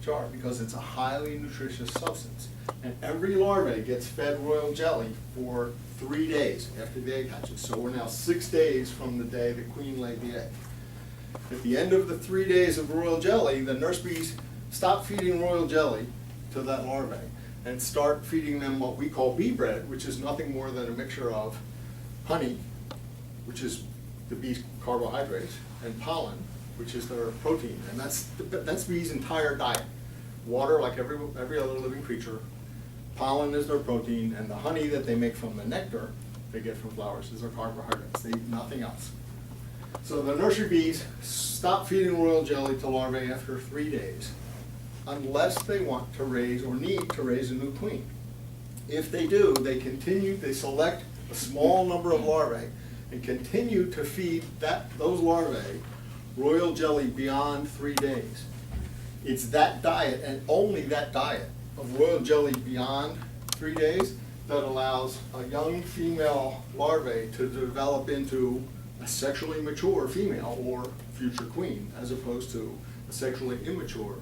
jar, because it's a highly nutritious substance. And every larvae gets fed royal jelly for 3 days after the egg hatches. So we're now 6 days from the day the queen laid the egg. At the end of the 3 days of royal jelly, the nurse bees stop feeding royal jelly to that larvae and start feeding them what we call bee bread, which is nothing more than a mixture of honey, which is the bee's carbohydrates, and pollen, which is their protein. And that's bees' entire diet. Water, like every other living creature. Pollen is their protein, and the honey that they make from the nectar they get from flowers is their carbohydrates. They eat nothing else. So the nursery bees stop feeding royal jelly to larvae after 3 days, unless they want to raise or need to raise a new queen. If they do, they select a small number of larvae and continue to feed those larvae royal jelly beyond 3 days. It's that diet, and only that diet, of royal jelly beyond 3 days that allows a young female larvae to develop into a sexually mature female or future queen, as opposed to a sexually immature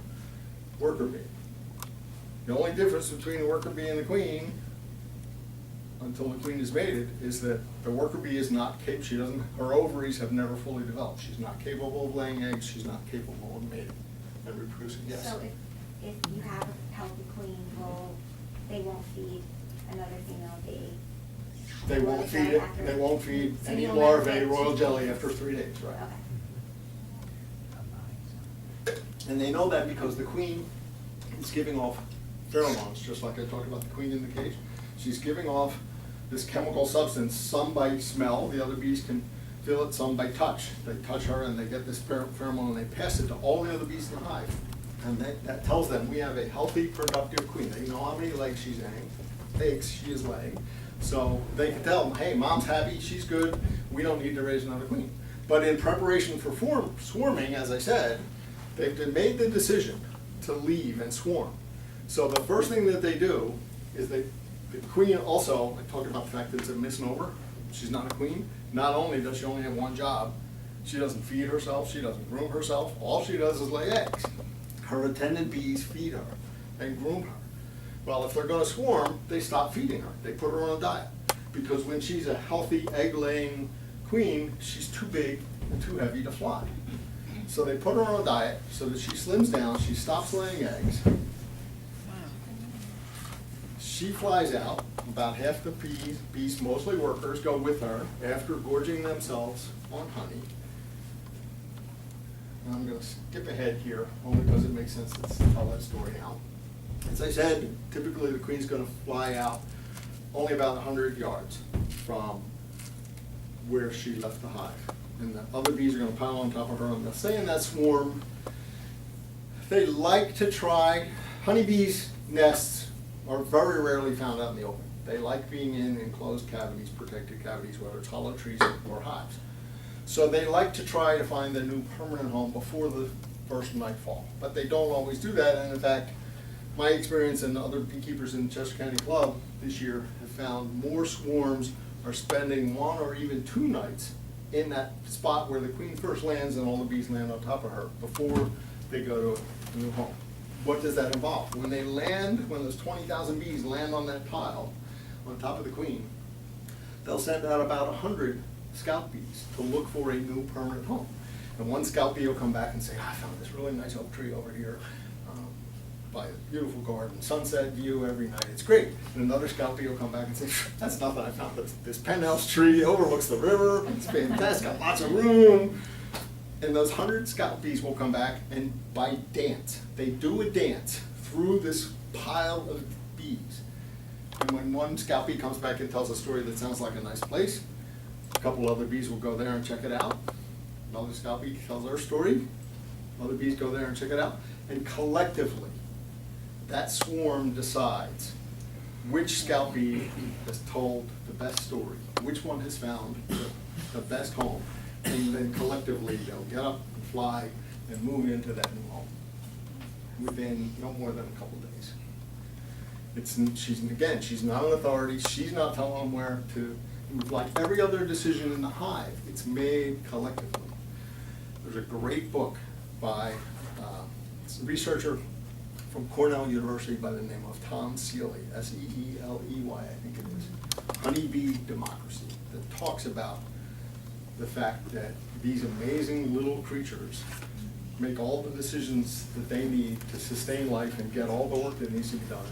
worker bee. The only difference between the worker bee and the queen, until the queen is mated, is that the worker bee is not capable, her ovaries have never fully developed. She's not capable of laying eggs, she's not capable of mating and reproducing. Yes? So if you have a healthy queen, they won't feed another female bee? They won't feed So any you'll larvae never- royal jelly after 3 days, right? Okay. And they know that because the queen is giving off pheromones, just like I talked about the queen in the cage. She's giving off this chemical substance, some by smell, the other bees can feel it, some by touch. They touch her and they get this pheromone and they pass it to all the other bees in the hive. And that tells them we have a healthy, productive queen. They know how many eggs she is laying. So they can tell them, hey, mom's happy, she's good, we don't need to raise another queen. But in preparation for swarming, as I said, they've made the decision to leave and swarm. So the first thing that they do is the queen also, I talked about the fact that it's a misnomer, she's not a queen. Not only does she only have one job, she doesn't feed herself, she doesn't groom herself, all she does is lay eggs. Her attendant bees feed her and groom her. Well, if they're gonna swarm, they stop feeding her, they put her on a diet. Because when she's a healthy egg-laying queen, she's too big and too heavy to fly. So they put her on a diet so that she slims down, she stops laying eggs. She flies out, about half the bees, mostly workers, go with her after gorging themselves on honey. And I'm gonna skip ahead here, only because it makes sense to tell that story now. As I said, typically the queen's gonna fly out only about 100 yards from where she left the hive. And the other bees are gonna pile on top of her, and they'll stay in that swarm. They like to try, honeybees' nests are very rarely found out in the open. They like being in enclosed cavities, protected cavities, whether it's hollow trees or hives. So they like to try to find their new permanent home before the first nightfall. But they don't always do that, and in fact, my experience and other beekeepers in Chester County Club this year have found more swarms are spending 1 or even 2 nights in that spot where the queen first lands and all the bees land on top of her before they go to a new home. What does that involve? When they land, when those 20,000 bees land on that pile on top of the queen, they'll send out about 100 scout bees to look for a new permanent home. And one scout bee will come back and say, I found this really nice oak tree over here by a beautiful garden, sunset view every night, it's great. And another scout bee will come back and say, that's nothing, I found this penthouse tree, overlooks the river, it's fantastic, got lots of room. And those 100 scout bees will come back and by dance, they do a dance through this pile of bees. And when one scout bee comes back and tells a story that sounds like a nice place, a couple other bees will go there and check it out. Another scout bee tells their story, other bees go there and check it out. And collectively, that swarm decides which scout bee has told the best story, which one has found the best home. And then collectively, they'll get up and fly and move into that new home within no more than a couple days. She's not an authority, she's not telling them where to move. Like every other decision in the hive, it's made collectively. There's a great book by a researcher from Cornell University by the name of Tom Seeley, S-E-E-L-E-Y, I think it is, Honeybee Democracy, that talks about the fact that these amazing little creatures make all the decisions that they need to sustain life and get all the work that needs to be done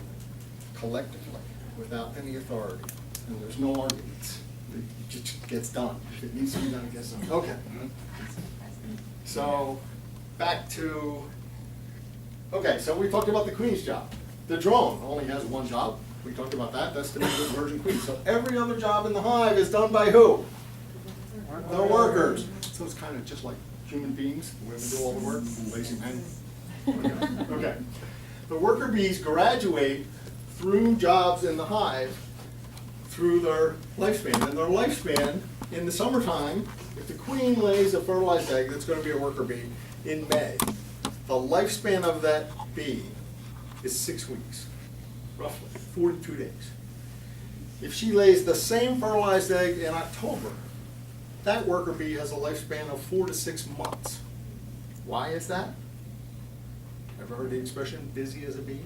collectively, without any authority. And there's no arguments. It just gets done. If it needs to be done, it gets done. Okay. So, back to, okay, so we talked about the queen's job. The drone only has one job. We talked about that. That's to make the virgin queen. So every other job in the hive is done by who? The workers. So it's kind of just like human beings. The women do all the work, lazy men. Okay. The worker bees graduate through jobs in the hive through their lifespan. And their lifespan in the summertime, if the queen lays a fertilized egg, that's going to be a worker bee in May. The lifespan of that bee is 6 weeks, roughly 42 days. If she lays the same fertilized egg in October, that worker bee has a lifespan of 4 to 6 months. Why is that? Ever heard the expression, busy as a bee?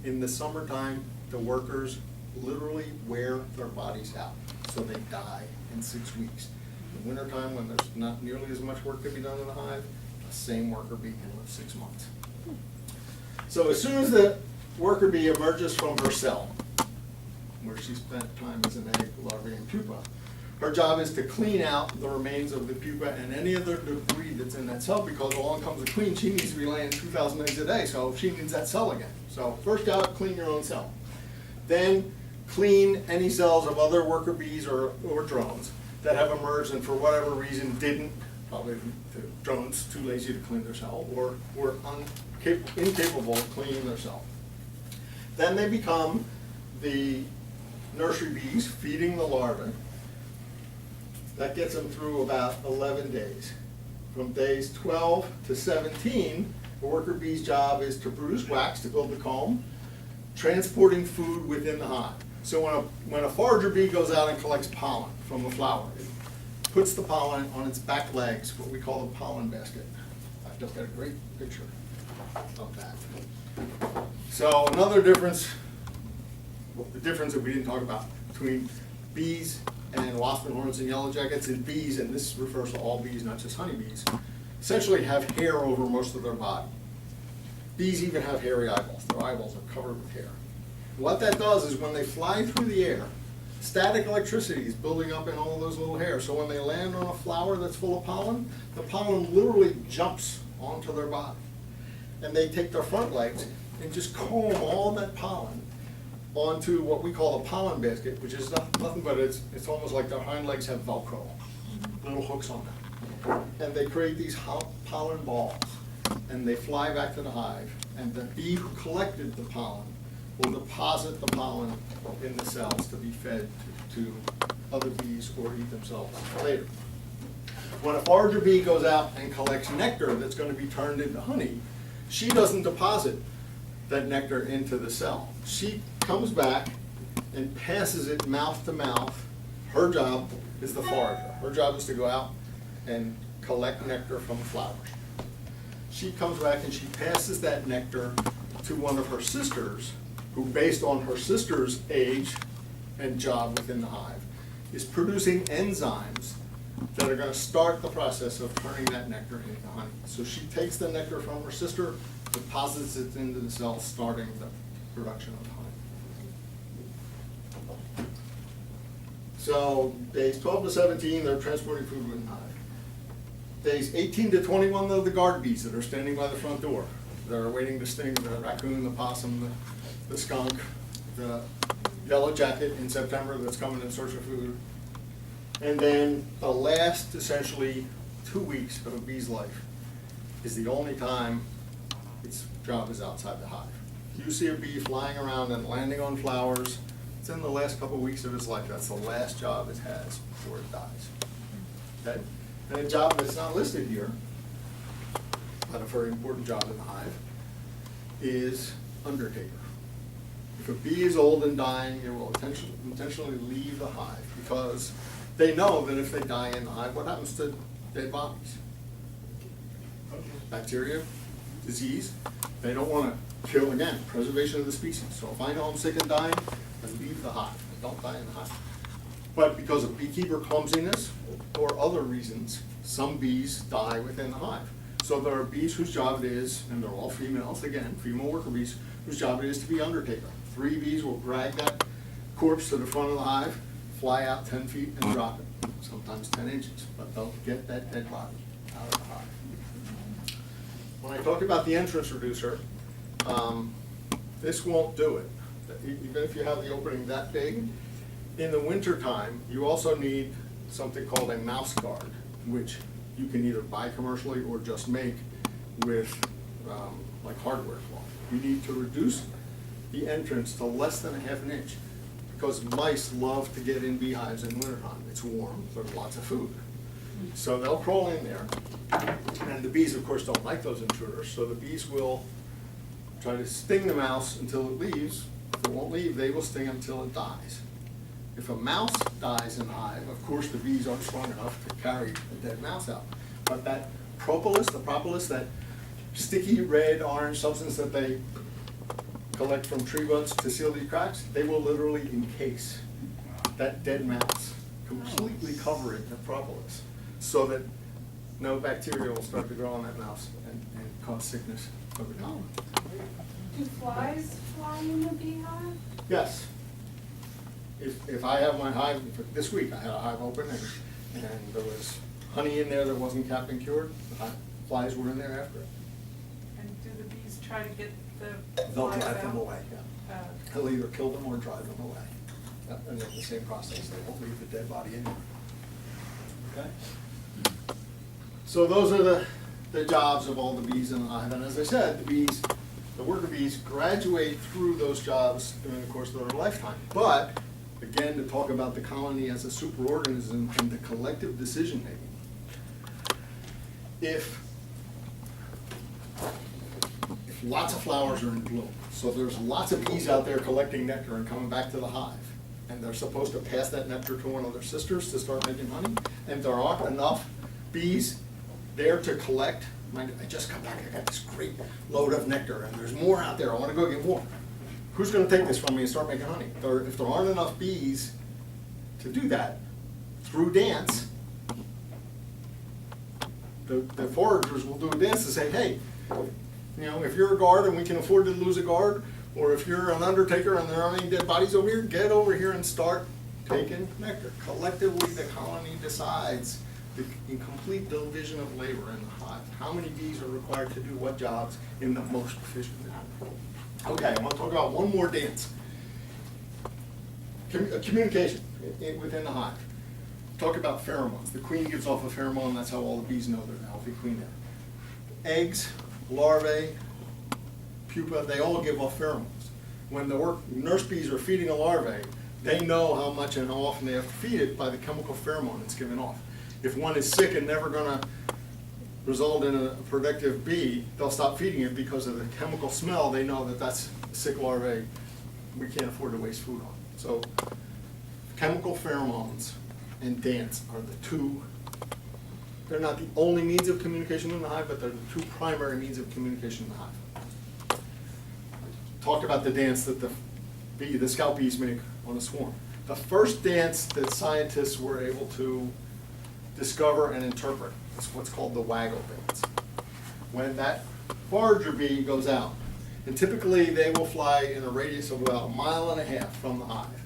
In the summertime, the workers literally wear their bodies out, so they die in 6 weeks. In the wintertime, when there's not nearly as much work to be done in the hive, the same worker bee can live 6 months. So as soon as the worker bee emerges from her cell, where she spent time as an egg, larvae, and pupa, her job is to clean out the remains of the pupa and any other debris that's in that cell, because along comes the queen, she needs to be laying 2,000 eggs a day, so she needs that cell again. So first job, clean your own cell. Then clean any cells of other worker bees or drones that have emerged and for whatever reason didn't Probably the drone's too lazy to clean their cell, or incapable of cleaning their cell. Then they become the nursery bees feeding the larvae. That gets them through about 11 days. From days 12 to 17, the worker bee's job is to produce wax to build the comb, transporting food within the hive. So when a forager bee goes out and collects pollen from a flower, it puts the pollen on its back legs, what we call the pollen basket. I've just got a great picture of that. So another difference, well, the difference that we didn't talk about between bees and wasp and hornets and yellow jackets is bees, and this refers to all bees, not just honeybees, essentially have hair over most of their body. Bees even have hairy eyeballs. Their eyeballs are covered with hair. What that does is when they fly through the air, static electricity is building up in all those little hairs. So when they land on a flower that's full of pollen, the pollen literally jumps onto their body. And they take their front legs and just comb all that pollen onto what we call a pollen basket, which is nothing but it's almost like their hind legs have Velcro, little hooks on them. And they create these pollen balls, and they fly back to the hive, and the bee who collected the pollen will deposit the pollen in the cells to be fed to other bees or eat themselves later. When a forager bee goes out and collects nectar that's going to be turned into honey, she doesn't deposit that nectar into the cell. She comes back and passes it mouth to mouth. Her job is the forager. Her job is to go out and collect nectar from flowers. She comes back and she passes that nectar to one of her sisters, who, based on her sister's age and job within the hive, is producing enzymes that are going to start the process of turning that nectar into honey. So she takes the nectar from her sister, deposits it into the cell, starting the production of honey. So days 12 to 17, they're transporting food within the hive. Days 18 to 21, they're the guard bees that are standing by the front door. They're waiting to sting the raccoon, the possum, the skunk, the yellow jacket in September that's coming in search of food. And then the last, essentially, 2 weeks of a bee's life is the only time its job is outside the hive. If you see a bee flying around and landing on flowers, it's in the last couple of weeks of its life. That's the last job it has before it dies. Okay? And a job that's not listed here, but a very important job in the hive, is undertaker. If a bee is old and dying, it will intentionally leave the hive because they know that if they die in the hive, what happens to dead bodies? Bacteria, disease. They don't want to kill again. Preservation of the species. So if I know I'm sick and dying, I leave the hive. I don't die in the hive. But because of beekeeper clumsiness or other reasons, some bees die within the hive. So there are bees whose job it is, and they're all females, again, female worker bees, whose job it is to be undertaker. 3 bees will drag that corpse to the front of the hive, fly out 10 feet and drop it, sometimes 10 inches, but they'll get that dead body out of the hive. When I talk about the entrance reducer, this won't do it. Even if you have the opening that big, in the winter time, you also need something called a mouse guard, which you can either buy commercially or just make with like hardware cloth. You need to reduce the entrance to less than 1/2 inch because mice love to get in beehives in wintertime. It's warm, there's lots of food. So they'll crawl in there, and the bees, of course, don't like those intruders, so the bees will try to sting the mouse until it leaves. If it won't leave, they will sting until it dies. If a mouse dies in the hive, of course the bees aren't strong enough to carry the dead mouse out. But that propolis, that sticky red, orange substance that they collect from tree buds to seal these cracks, they will literally encase that dead mouse, completely cover it in propolis, so that no bacteria will start to grow on that mouse and cause sickness over time. Do flies fly in the beehive? Yes. If I have my hive, this week I had a hive open and there was honey in there that wasn't capped and cured, the flies were in there after it. And do the bees try to get the They'll flies drive them out? away, yeah. They'll either kill them or drive them away. And then the same process, they won't leave the dead body in there. Okay? So those are the jobs of all the bees in the hive. And as I said, the worker bees graduate through those jobs during the course of their lifetime. But, again, to talk about the colony as a superorganism and the collective decision-making, if lots of flowers are in bloom, so there's lots of bees out there collecting nectar and coming back to the hive, and they're supposed to pass that nectar to one of their sisters to start making honey, and there aren't enough bees there to collect, mind, I just come back, I got this great load of nectar, and there's more out there, I wanna go get more. Who's gonna take this from me and start making honey? If there aren't enough bees to do that, through dance, the foragers will do a dance to say, hey, you know, if you're a guard and we can afford to lose a guard, or if you're an undertaker and there aren't any dead bodies over here, get over here and start taking nectar. Collectively, the colony decides in complete division of labor in the hive. How many bees are required to do what jobs in the most efficient manner? Okay, I want to talk about one more dance. Communication within the hive. Talk about pheromones. The queen gives off a pheromone, that's how all the bees know they're a healthy queen there. Eggs, larvae, pupa, they all give off pheromones. When the nurse bees are feeding a larvae, they know how much and how often they have to feed it by the chemical pheromone it's given off. If one is sick and never gonna result in a productive bee, they'll stop feeding it because of the chemical smell. They know that that's a sick larvae we can't afford to waste food on. So chemical pheromones and dance are the two, they're not the only means of communication in the hive, but they're the two primary means of communication in the hive. Talk about the dance that the scout bees make on a swarm. The first dance that scientists were able to discover and interpret is what's called the waggle dance. When that forager bee goes out, and typically they will fly in a radius of about 1.5 miles from the hive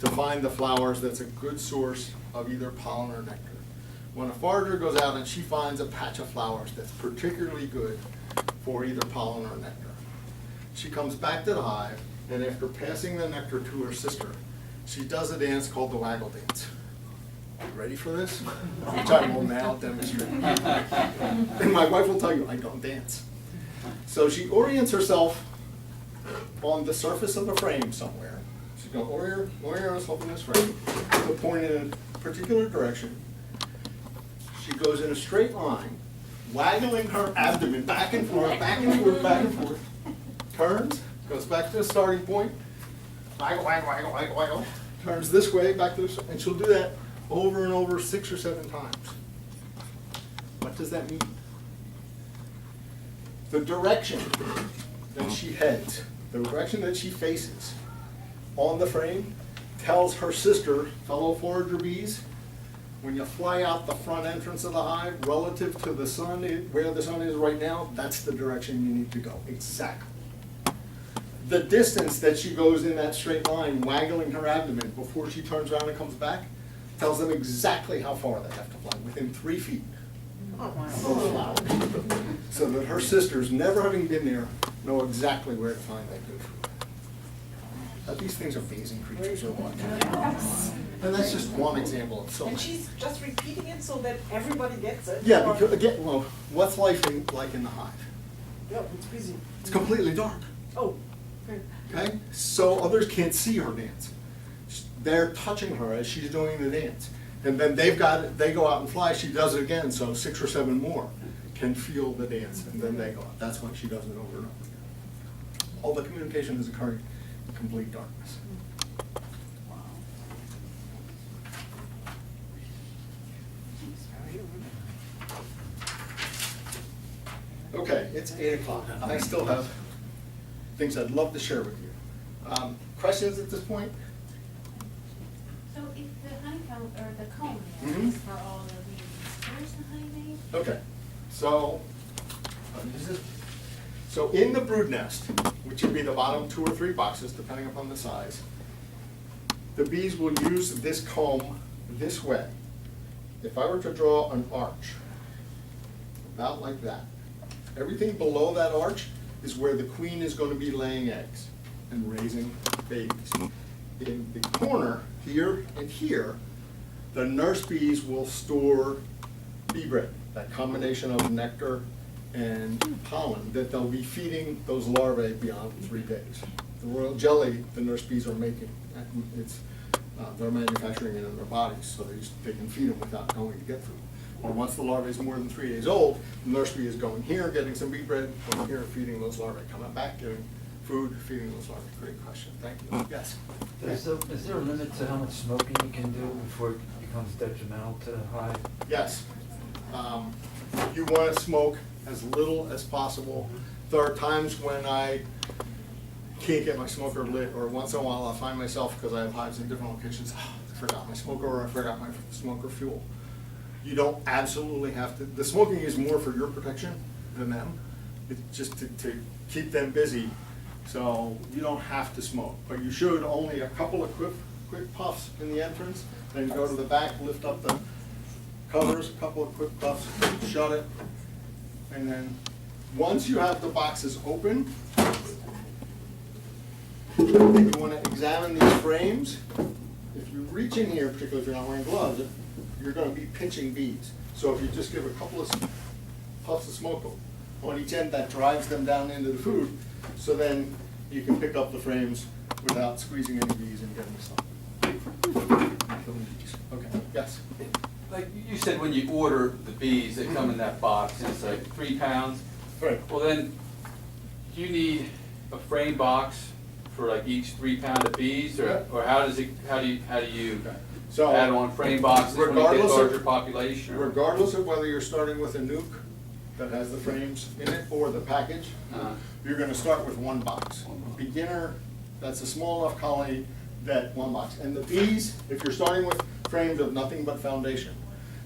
to find the flowers that's a good source of either pollen or nectar. When a forager goes out and she finds a patch of flowers that's particularly good for either pollen or nectar, she comes back to the hive, and after passing the nectar to her sister, she does a dance called the waggle dance. You ready for this? Which I will now demonstrate. And my wife will tell you, I don't dance. So she orients herself on the surface of a frame somewhere. She's going to orient herself in this frame to point in a particular direction. She goes in a straight line, waggling her abdomen back and forth, back and forth, back and forth. Turns, goes back to the starting point, waggle, waggle, waggle, waggle, waggle. Turns this way, back to this, and she'll do that over and over 6 or 7 times. What does that mean? The direction that she heads, the direction that she faces on the frame tells her sister, fellow forager bees, when you fly out the front entrance of the hive relative to the sun, where the sun is right now, that's the direction you need to go, exactly. The distance that she goes in that straight line, waggling her abdomen before she turns around and comes back, tells them exactly how far they have to fly, within 3 feet of the flower. So that her sisters, never having been there, know exactly where to find that good food. These things are amazing creatures or what? And that's just one example of so many. And she's just repeating it so that everybody gets it? Yeah, or- because again, well, what's life like in the hive? Yeah, it's busy. It's completely dark. Oh, okay. Okay? So others can't see her dance. They're touching her as she's doing the dance. And then they go out and fly, she does it again, so 6 or 7 more can feel the dance, and then they go out. That's when she does it over and over again. All the communication is occurring in complete darkness. Okay, it's 8 o'clock. I still have things I'd love to share with you. Questions at this point? So if the honeycomb, or the comb Mhm. is for all the bees, where's the honey made? Okay, so, in the brood nest, which would be the bottom 2 or 3 boxes, depending upon the size, the bees will use this comb this way. If I were to draw an arch, about like that, everything below that arch is where the queen is going to be laying eggs and raising babies. In the corner, here and here, the nurse bees will store bee bread. that combination of nectar and pollen, that they'll be feeding those larvae beyond 3 days. The royal jelly the nurse bees are making, they're manufacturing it in their bodies, so they can feed them without going to get food. Or once the larvae is more than 3 days old, the nurse bee is going here, getting some bee bread, going here, feeding those larvae, coming back, getting food, feeding those larvae. Great question, thank you. Yes? Is there a limit to how much smoking you can do before it becomes detrimental to the hive? Yes. You want to smoke as little as possible. There are times when I can't get my smoker lit, or once in a while I'll find myself, because I have hives in different locations, I forgot my smoker, or I forgot my smoker fuel. You don't absolutely have to. The smoking is more for your protection than them. It's just to keep them busy. So you don't have to smoke, but you should. Only a couple of quick puffs in the entrance, then go to the back, lift up the covers, a couple of quick puffs, shut it, and then once you have the boxes open, you want to examine these frames. If you reach in here, particularly if you're not wearing gloves, you're going to be pinching bees. So if you just give a couple of puffs of smoke on each end, that drives them down into the food, so then you can pick up the frames without squeezing any bees and getting some. Okay, yes? Like you said, when you order the bees that come in that box, and it's like 3 pounds. Right. Well then, do you need a frame box for like each 3 pound of bees, or how do you So, add on frame boxes when you get regardless of- larger population? or- regardless of whether you're starting with a nuke that has the frames in it or the package, you're gonna start with 1 box. Beginner, that's a small enough colony that 1 box. And the bees, if you're starting with frames of nothing but foundation,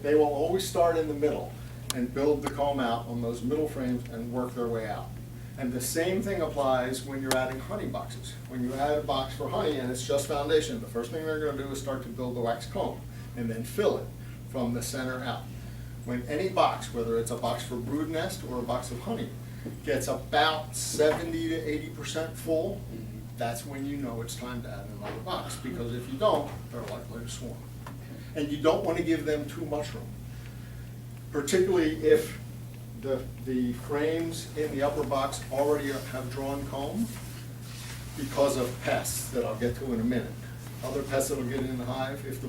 they will always start in the middle and build the comb out on those middle frames and work their way out. And the same thing applies when you're adding honey boxes. When you add a box for honey and it's just foundation, the first thing they're gonna do is start to build the wax comb and then fill it from the center out. When any box, whether it's a box for brood nest or a box of honey, gets about 70 to 80% full, that's when you know it's time to add another box, because if you don't, they're likely to swarm. And you don't want to give them too much room, particularly if the frames in the upper box already have drawn comb because of pests that I'll get to in a minute. Other pests that'll get in the hive, if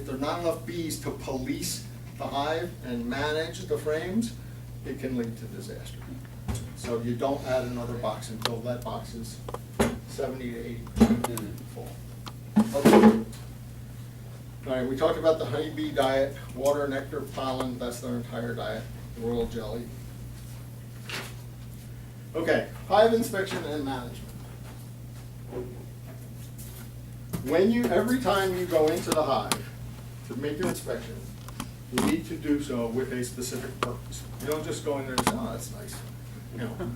there are not enough bees to police the hive and manage the frames, it can lead to disaster. So you don't add another box until that box is 70 to 80% full. Okay. All right, we talked about the honeybee diet, water, nectar, pollen, that's their entire diet, the royal jelly. Okay, hive inspection and management. Every time you go into the hive to make your inspection, you need to do so with a specific purpose. You don't just go in there and say, oh, that's nice,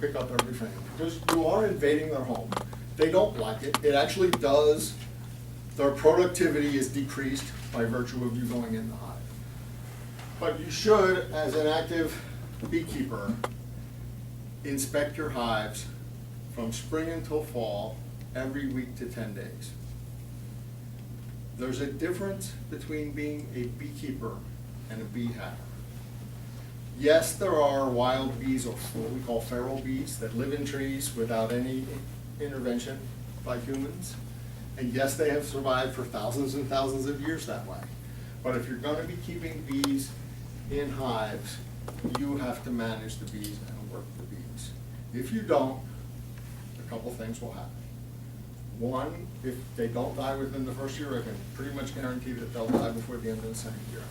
pick up every frame. Because you are invading their home. They don't like it. It actually does, their productivity is decreased by virtue of you going in the hive. But you should, as an active beekeeper, inspect your hives from spring until fall, every week to 10 days. There's a difference between being a beekeeper and a bee hacker. Yes, there are wild bees, or what we call feral bees, that live in trees without any intervention by humans. And yes, they have survived for thousands and thousands of years that way. But if you're going to be keeping bees in hives, you have to manage the bees and work the bees. If you don't, a couple things will happen. One, if they don't die within the first year, I can pretty much guarantee that they'll die before the end of the second year.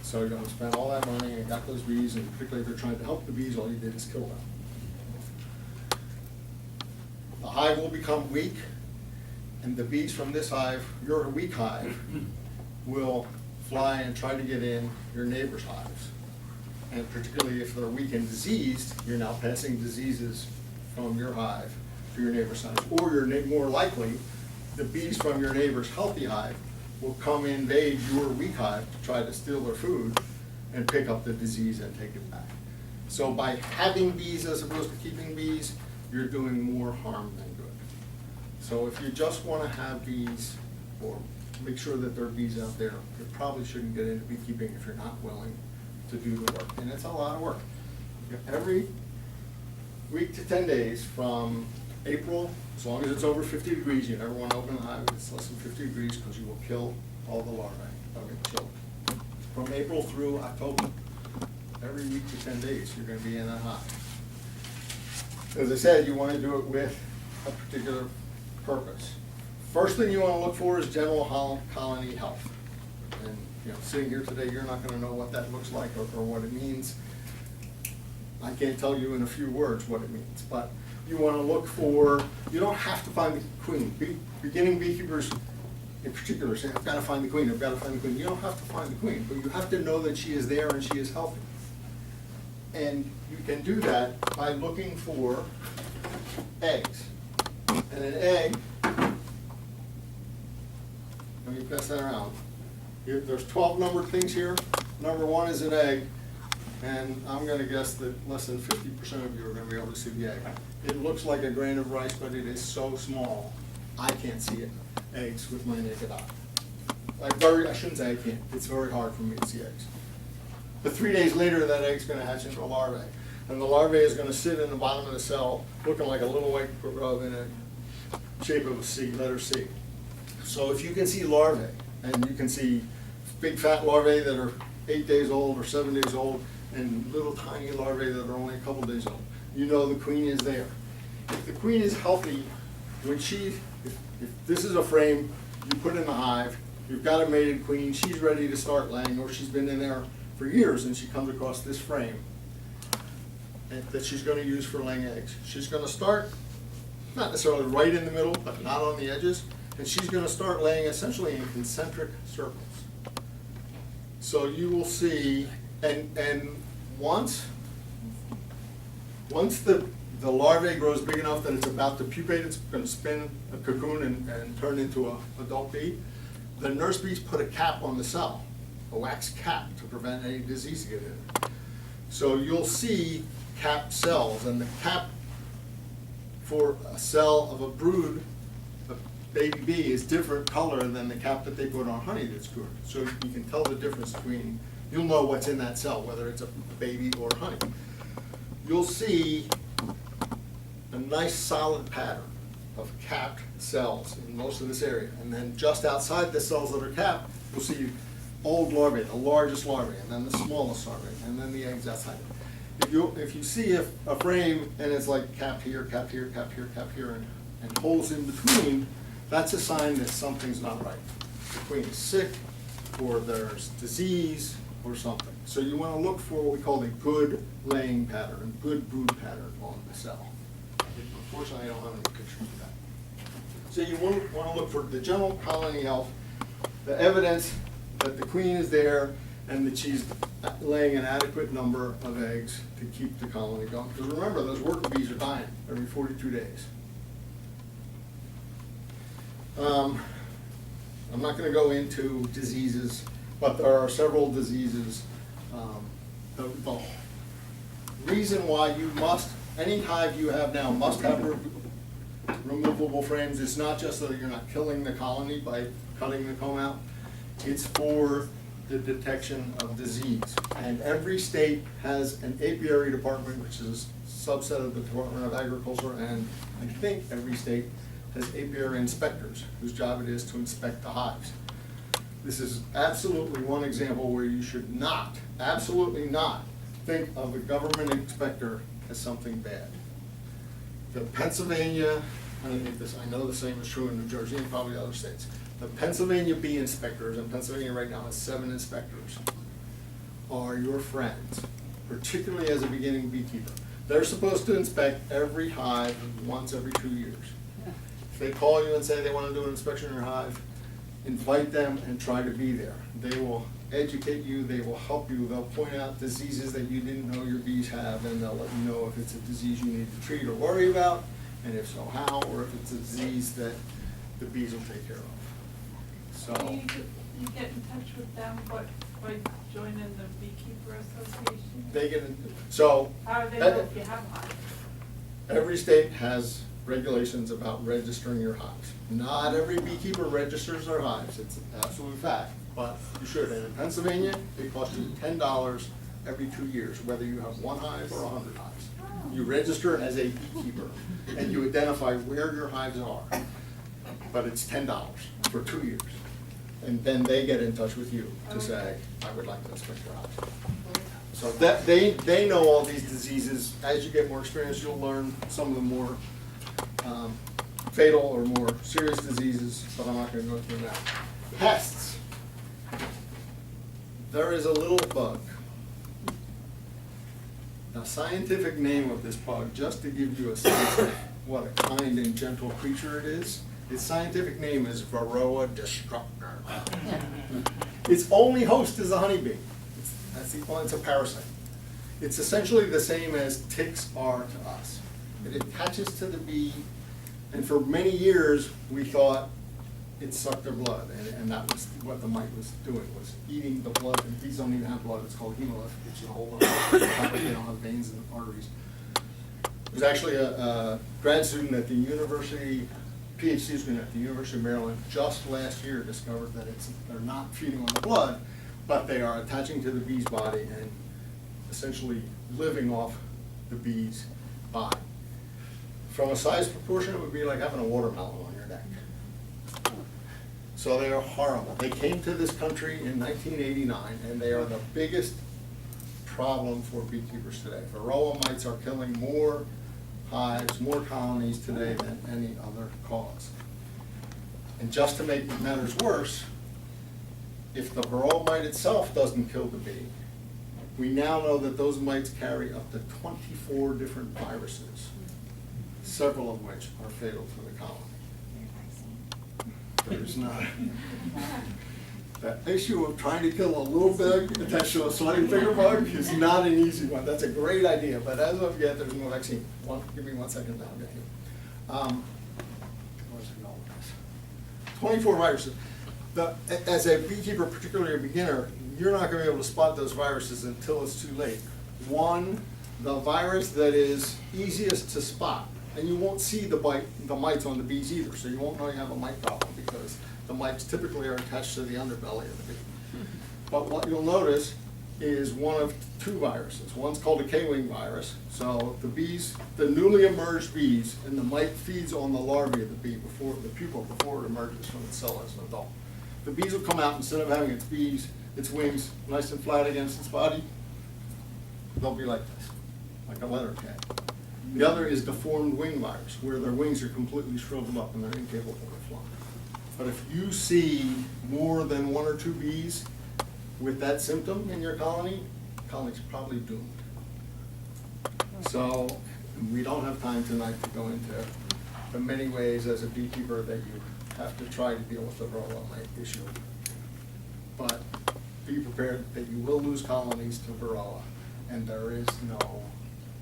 So you're going to spend all that money and got those bees, and particularly if you're trying to help the bees, all you did is kill them. The hive will become weak, and the bees from this hive, your weak hive, will fly and try to get in your neighbor's hives. And particularly if they're weak and diseased, you're now passing diseases from your hive to your neighbor's hive. Or you're more likely, the bees from your neighbor's healthy hive will come invade your weak hive to try to steal their food and pick up the disease and take it back. So by having bees as opposed to keeping bees, you're doing more harm than good. So if you just want to have bees, or make sure that there are bees out there, you probably shouldn't get into beekeeping if you're not willing to do the work, and it's a lot of work. Every week to 10 days from April, as long as it's over 50 degrees, you never want to open the hive if it's less than 50 degrees because you will kill all the larvae. They'll get killed. From April through October, every week to 10 days, you're going to be in that hive. As I said, you want to do it with a particular purpose. First thing you want to look for is general colony health. And, you know, sitting here today, you're not going to know what that looks like or what it means. I can't tell you in a few words what it means, but you want to look for, you don't have to find the queen. Beginning beekeepers in particular say, I've got to find the queen, I've got to find the queen. You don't have to find the queen, but you have to know that she is there and she is healthy. And you can do that by looking for eggs. And an egg, let me pass that around. There's 12 numbered things here. Number 1 is an egg, and I'm going to guess that less than 50% of you are going to be able to see the egg. It looks like a grain of rice, but it is so small, I can't see it. Eggs with my naked eye. I shouldn't say I can't. It's very hard for me to see eggs. But 3 days later, that egg's going to hatch into a larvae. And the larvae is going to sit in the bottom of the cell, looking like a little white grub in a shape of a C, letter C. So if you can see larvae, and you can see big fat larvae that are 8 days old or 7 days old, and little tiny larvae that are only a couple days old, you know the queen is there. If the queen is healthy, if this is a frame you put in the hive, you've got a mated queen, she's ready to start laying, or she's been in there for years and she comes across this frame that she's going to use for laying eggs. She's going to start, not necessarily right in the middle, but not on the edges, and she's going to start laying essentially in concentric circles. So you will see, and once the larvae grows big enough that it's about to pupate, it's going to spin a cocoon and turn into an adult bee, the nurse bees put a cap on the cell, a wax cap, to prevent any disease to get in it. So you'll see capped cells, and the cap for a cell of a brood, a baby bee, is different color than the cap that they put on honey that's cured. So you can tell the difference between, you'll know what's in that cell, whether it's a baby or honey. You'll see a nice solid pattern of capped cells in most of this area. And then just outside the cells that are capped, you'll see old larvae, the largest larvae, and then the smallest larvae, and then the eggs outside. If you see a frame and it's like capped here, capped here, capped here, capped here, and holes in between, that's a sign that something's not right. The queen is sick, or there's disease, or something. So you want to look for what we call a good laying pattern, a good brood pattern on the cell. Unfortunately, I don't have any pictures of that. So you want to look for the general colony health, the evidence that the queen is there and that she's laying an adequate number of eggs to keep the colony going. Because remember, those worker bees are dying every 42 days. I'm not going to go into diseases, but there are several diseases. The reason why you must, any hive you have now must have removable frames. It's not just so that you're not killing the colony by cutting the comb out. It's for the detection of disease. And every state has an apiary department, which is a subset of the Department of Agriculture, and I think every state has apiary inspectors, whose job it is to inspect the hives. This is absolutely one example where you should not, absolutely not, think of a government inspector as something bad. The Pennsylvania, I know the same is true in New Jersey and probably other states. The Pennsylvania bee inspectors, and Pennsylvania right now has 7 inspectors, are your friends, particularly as a beginning beekeeper. They're supposed to inspect every hive once every 2 years. If they call you and say they want to do an inspection in your hive, invite them and try to be there. They will educate you, they will help you, they'll point out diseases that you didn't know your bees have, and they'll let you know if it's a disease you need to treat or worry about, and if so, how, or if it's a disease that the bees will take care of. So, You get in touch with them by joining the Beekeeper Association? they get, so. How do they know if you have a hive? Every state has regulations about registering your hives. Not every beekeeper registers their hives, it's an absolute fact, but you should. And in Pennsylvania, it costs you $10 every 2 years, whether you have 1 hive or 100 hives. You register as a beekeeper, and you identify where your hives are. But it's $10 for 2 years. And then they get in touch with you to say, I would like to inspect your hive. So that, they know all these diseases. As you get more experience, you'll learn some of the more fatal or more serious diseases, but I'm not gonna go through that. Pests. There is a little bug. The scientific name of this bug, just to give you a sense of what a kind and gentle creature it is, its scientific name is Varroa destructor. Its only host is a honeybee. It's a parasite. It's essentially the same as ticks are to us. It attaches to the bee, and for many years we thought it sucked their blood, and that was what the mite was doing, was eating the blood. And bees don't even have blood, it's called hemolymph, which is a whole other, they don't have veins and arteries. There's actually a grad student at the university, PhD student at the University of Maryland, just last year discovered that they're not feeding on the blood, but they are attaching to the bee's body and essentially living off the bee's body. From a size proportion, it would be like having a watermelon on your neck. So they are horrible. They came to this country in 1989, and they are the biggest problem for beekeepers today. Varroa mites are killing more hives, more colonies today than any other cause. And just to make matters worse, if the Varroa mite itself doesn't kill the bee, we now know that those mites carry up to 24 different viruses, several of which are fatal to the colony. There's not, that issue of trying to kill a little bug attached to a slightly bigger bug is not an easy one. That's a great idea, but as of yet, there's no vaccine. Give me 1 second, I'll get you. Where's it going with this? 24 viruses. As a beekeeper, particularly a beginner, you're not going to be able to spot those viruses until it's too late. One, the virus that is easiest to spot, and you won't see the mites on the bees either, so you won't know you have a mite problem because the mites typically are attached to the underbelly of the bee. But what you'll notice is one of 2 viruses. One's called a K-wing virus. So the bees, the newly emerged bees, and the mite feeds on the larvae of the bee before the pupa, before it emerges from its cell as an adult. The bees will come out, instead of having its wings nice and flat against its body, they'll be like this, like a letter K. The other is deformed wing virus, where their wings are completely shriveled up and they're incapable of flying. But if you see more than 1 or 2 bees with that symptom in your colony, the colony's probably doomed. So we don't have time tonight to go into the many ways as a beekeeper that you have to try to deal with the Varroa mite issue. But be prepared that you will lose colonies to Varroa, and there is no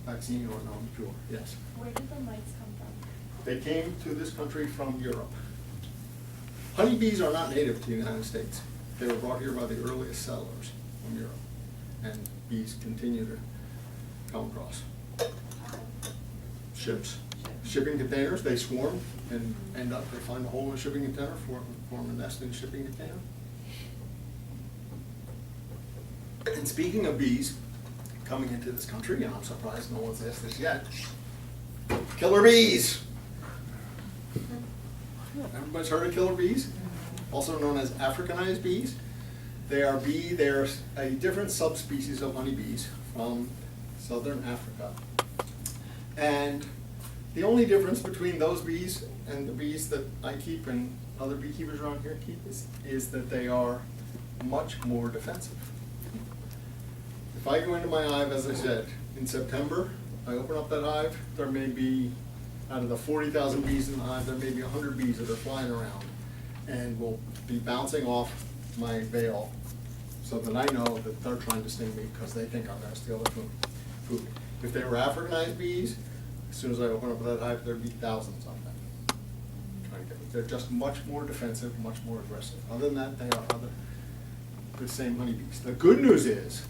vaccine or no cure. Yes? Where did the mites come from? They came to this country from Europe. Honeybees are not native to the United States. They were brought here by the earliest settlers from Europe, and bees continue to come across. Ships, shipping containers, they swarm and they find a hole in a shipping container, form a nest in a shipping container. And speaking of bees coming into this country, and I'm surprised no one's asked this yet, killer bees. Everybody's heard of killer bees, also known as Africanized bees. They're a different subspecies of honeybees from southern Africa. And the only difference between those bees and the bees that I keep and other beekeepers around here keep is that they are much more defensive. If I go into my hive, as I said, in September, I open up that hive, there may be, out of the 40,000 bees in the hive, there may be 100 bees that are flying around and will be bouncing off my veil so that I know that they're trying to sting me because they think I'm going to steal their food. If they were Africanized bees, as soon as I open up that hive, there'd be thousands of them. They're just much more defensive, much more aggressive. Other than that, they are the same honeybees. The good news is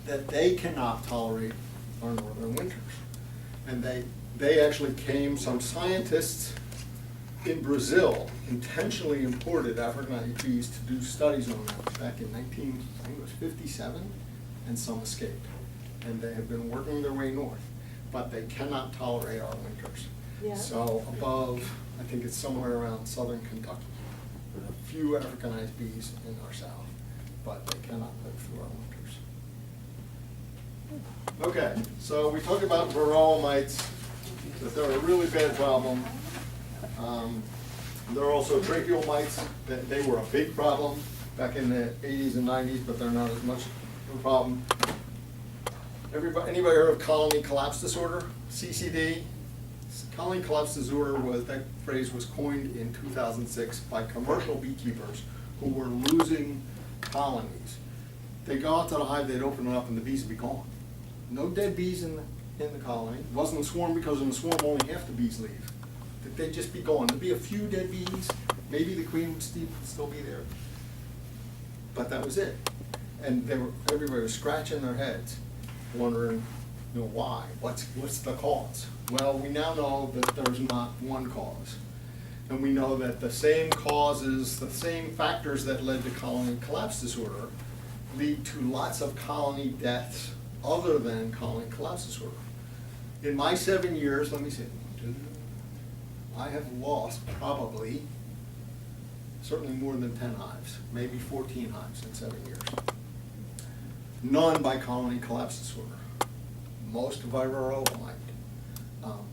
that they cannot tolerate our northern winters. And they actually some scientists in Brazil intentionally imported Africanized bees to do studies on them back in 1957. and some escape. And they have been working their way north, but they cannot tolerate our winters. Yeah. So above, I think it's somewhere around southern Kentucky. There are a few Africanized bees in our south, but they cannot live through our winters. Okay, so we talked about varroa mites, that they're a really bad problem. There are also tracheal mites, that they were a big problem back in the 80s and 90s, but they're not as much of a problem. Anybody heard of colony collapse disorder, CCD? Colony collapse disorder that phrase was coined in 2006 by commercial beekeepers who were losing colonies. They'd go out to the hive, they'd open it up, and the bees would be gone. No dead bees in the colony. It wasn't a swarm because in the swarm only half the bees leave. They'd just be gone. There'd be a few dead bees. Maybe the queen would still be there. But that was it. And everybody was scratching their heads, wondering, why? What's the cause? Well, we now know that there's not one cause. And we know that the same causes, the same factors that led to colony collapse disorder lead to lots of colony deaths other than colony collapse disorder. In my 7 years, let me see, I have lost probably, certainly more than 10 hives, maybe 14 hives in 7 years. None by colony collapse disorder. Most by varroa mite.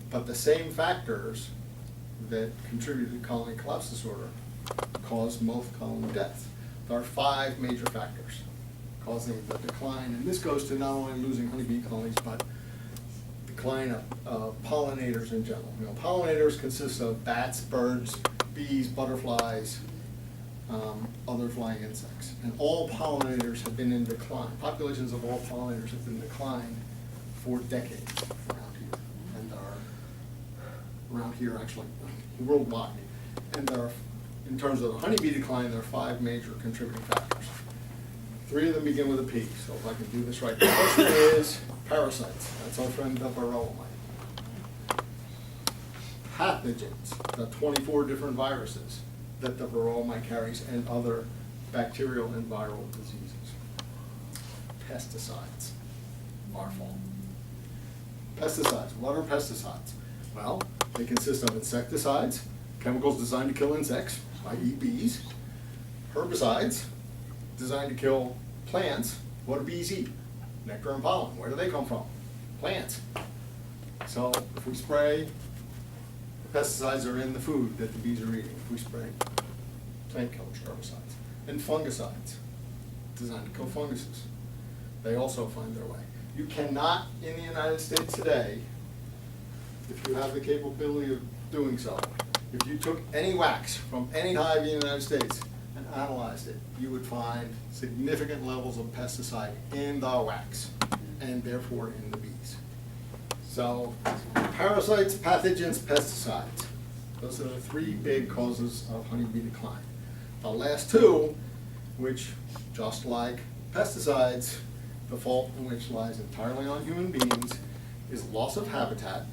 But the same factors that contributed to colony collapse disorder caused most colony deaths. There are 5 major factors causing the decline, and this goes to not only losing honeybee colonies, but decline of pollinators in general. Pollinators consist of bats, birds, bees, butterflies, other flying insects. And all pollinators have been in decline. Populations of all pollinators have been in decline for decades around here. And are around here actually worldwide. And there are, in terms of the honeybee decline, there are 5 major contributing factors. 3 of them begin with a P, so if I can do this right. The first one is parasites. That's our friend the varroa mite. Pathogens, the 24 different viruses that the varroa mite carries, and other bacterial and viral diseases. Pesticides, our fault. Pesticides, what are pesticides? Well, they consist of insecticides, chemicals designed to kill insects, i.e. bees, herbicides, designed to kill plants. What do bees eat? Nectar and pollen. Where do they come from? Plants. So if we spray, pesticides are in the food that the bees are eating. If we spray plant killers, herbicides, and fungicides, designed to kill funguses. They also find their way. You cannot, in the United States today, if you have the capability of doing so, if you took any wax from any hive in the United States and analyzed it, you would find significant levels of pesticide in the wax, and therefore in the bees. So, parasites, pathogens, pesticides. Those are the 3 big causes of honeybee decline. The last 2, which, just like pesticides, the fault in which lies entirely on human beings, is loss of habitat.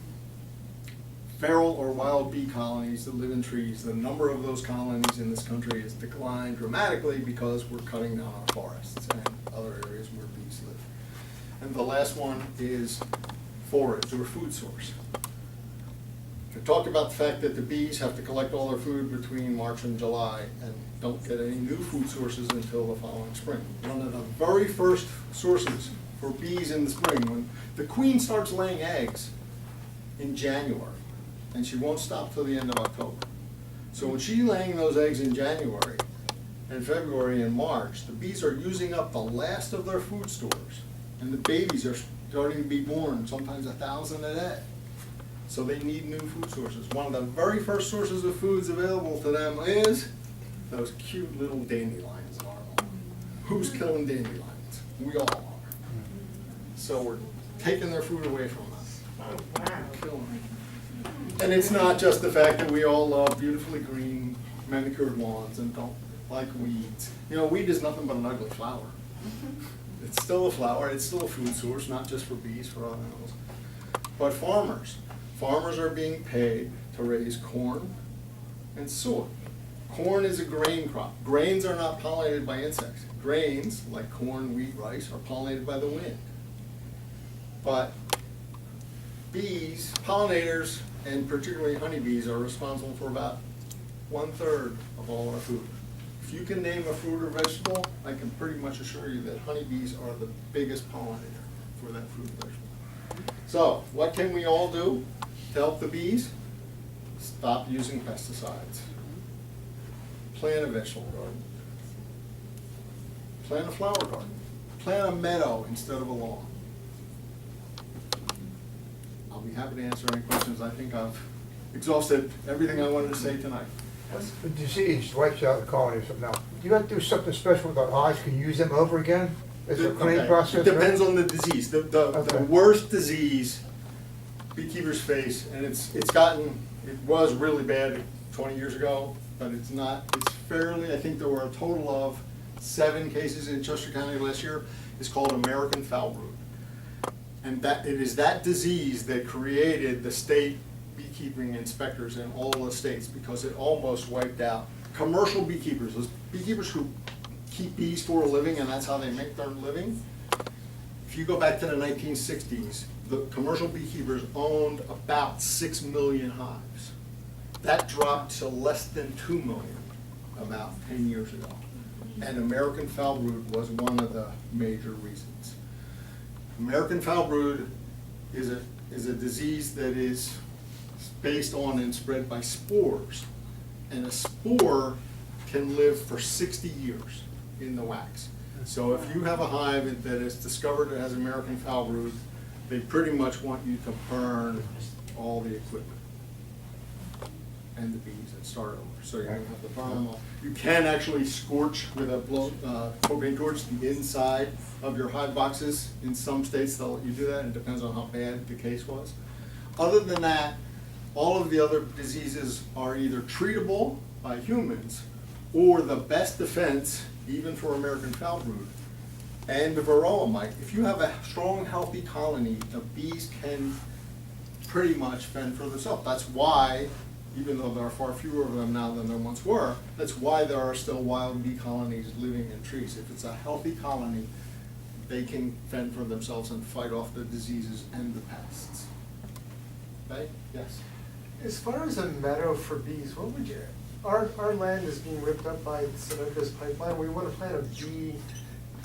Feral or wild bee colonies that live in trees, the number of those colonies in this country has declined dramatically because we're cutting down our forests and other areas where bees live. And the last one is forage or food source. I talked about the fact that the bees have to collect all their food between March and July and don't get any new food sources until the following spring. One of the very first sources for bees in the spring, when the queen starts laying eggs in January, and she won't stop till the end of October. So when she's laying those eggs in January and February and March, the bees are using up the last of their food stores, and the babies are starting to be born, sometimes 1,000 a day. So they need new food sources. One of the very first sources of foods available to them is those cute little dandelions in our lawn. Who's killing dandelions? We all are. So we're taking their food away from them. Killing them. And it's not just the fact that we all love beautifully green, manicured lawns and don't like weeds. Weed is nothing but an ugly flower. It's still a flower, it's still a food source, not just for bees, for other animals. But farmers are being paid to raise corn and soy. Corn is a grain crop. Grains are not pollinated by insects. Grains, like corn, wheat, rice, are pollinated by the wind. But bees, pollinators, and particularly honeybees, are responsible for about 1/3 of all our food. If you can name a fruit or vegetable, I can pretty much assure you that honeybees are the biggest pollinator for that fruit or vegetable. So, what can we all do to help the bees? Stop using pesticides. Plant a vegetable garden. Plant a flower garden. Plant a meadow instead of a lawn. I'll be happy to answer any questions. I think I've exhausted everything I wanted to say tonight. Yes? The disease wipes out the colonies of now. You got to do something special with our hives. Can you use them over again? Is there a cleaning Okay. process? It depends on the disease. The Okay. worst disease beekeepers face, and it was really bad 20 years ago, but it's fairly, I think there were a total of 7 cases in Chester County last year, is called American foul brood. And it is that disease that created the state beekeeping inspectors in all the states, because it almost wiped out commercial beekeepers, those beekeepers who keep bees for a living and that's how they make their living. If you go back to the 1960s, the commercial beekeepers owned about 6 million hives. That dropped to less than 2 million about 10 years ago. And American foul brood was one of the major reasons. American foul brood is a disease that is based on and spread by spores. And a spore can live for 60 years in the wax. So if you have a hive that is discovered it has American foul brood, they pretty much want you to burn all the equipment and the bees and start over. So you don't have to burn them all. You can actually scorch with a propane torch the inside of your hive boxes. In some states they'll let you do that, and it depends on how bad the case was. Other than that, all of the other diseases are either treatable by humans, or the best defense, even for American foul brood, and the varroa mite. If you have a strong, healthy colony, the bees can pretty much fend for themselves. That's why, even though there are far fewer of them now than there once were, that's why there are still wild bee colonies living in trees. If it's a healthy colony, they can fend for themselves and fight off the diseases and the pests. Okay? Yes? As far as a meadow for bees, what would you, our land is being ripped up by Sunoco's pipeline. We want to plant a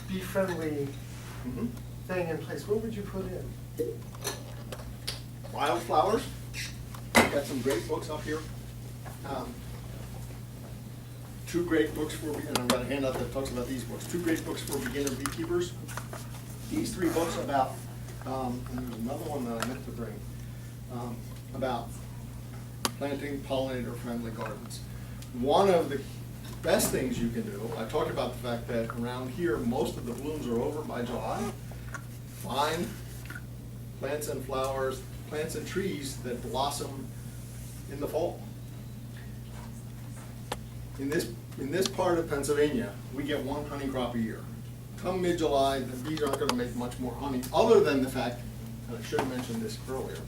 bee-friendly Mhm. thing in place. What would you put in? Wildflowers. I've got some great books up here. 2 great books for, and I've got a handout that talks about these books. 2 great books for beginner beekeepers. These 3 books about, and there's another one that I meant to bring, about planting pollinator-friendly gardens. One of the best things you can do, I talked about the fact that around here, most of the blooms are over by July. Find plants and flowers, plants and trees that blossom in the fall. In this part of Pennsylvania, we get 1 honey crop a year. Come mid-July, the bees aren't gonna make much more honey, other than the fact, and I should have mentioned this earlier,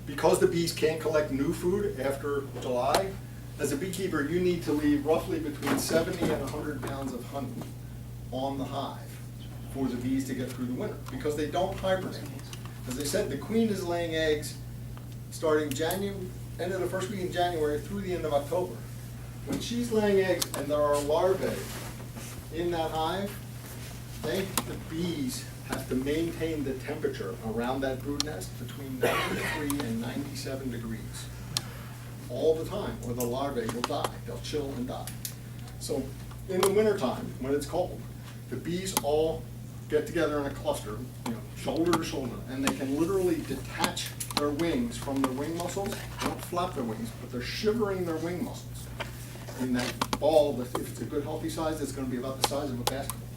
because the bees can't collect new food after July, as a beekeeper, you need to leave roughly between 70 and 100 pounds of honey on the hive for the bees to get through the winter, because they don't hibernate. As I said, the queen is laying eggs starting end of the first week in January through the end of October. When she's laying eggs and there are larvae in that hive, the bees have to maintain the temperature around that brood nest between 93 and 97 degrees all the time, or the larvae will die. They'll chill and die. So in the wintertime, when it's cold, the bees all get together in a cluster, shoulder to shoulder, and they can literally detach their wings from their wing muscles. They don't flap their wings, but they're shivering their wing muscles. In that ball, if it's a good healthy size, it's going to be about the size of a basketball.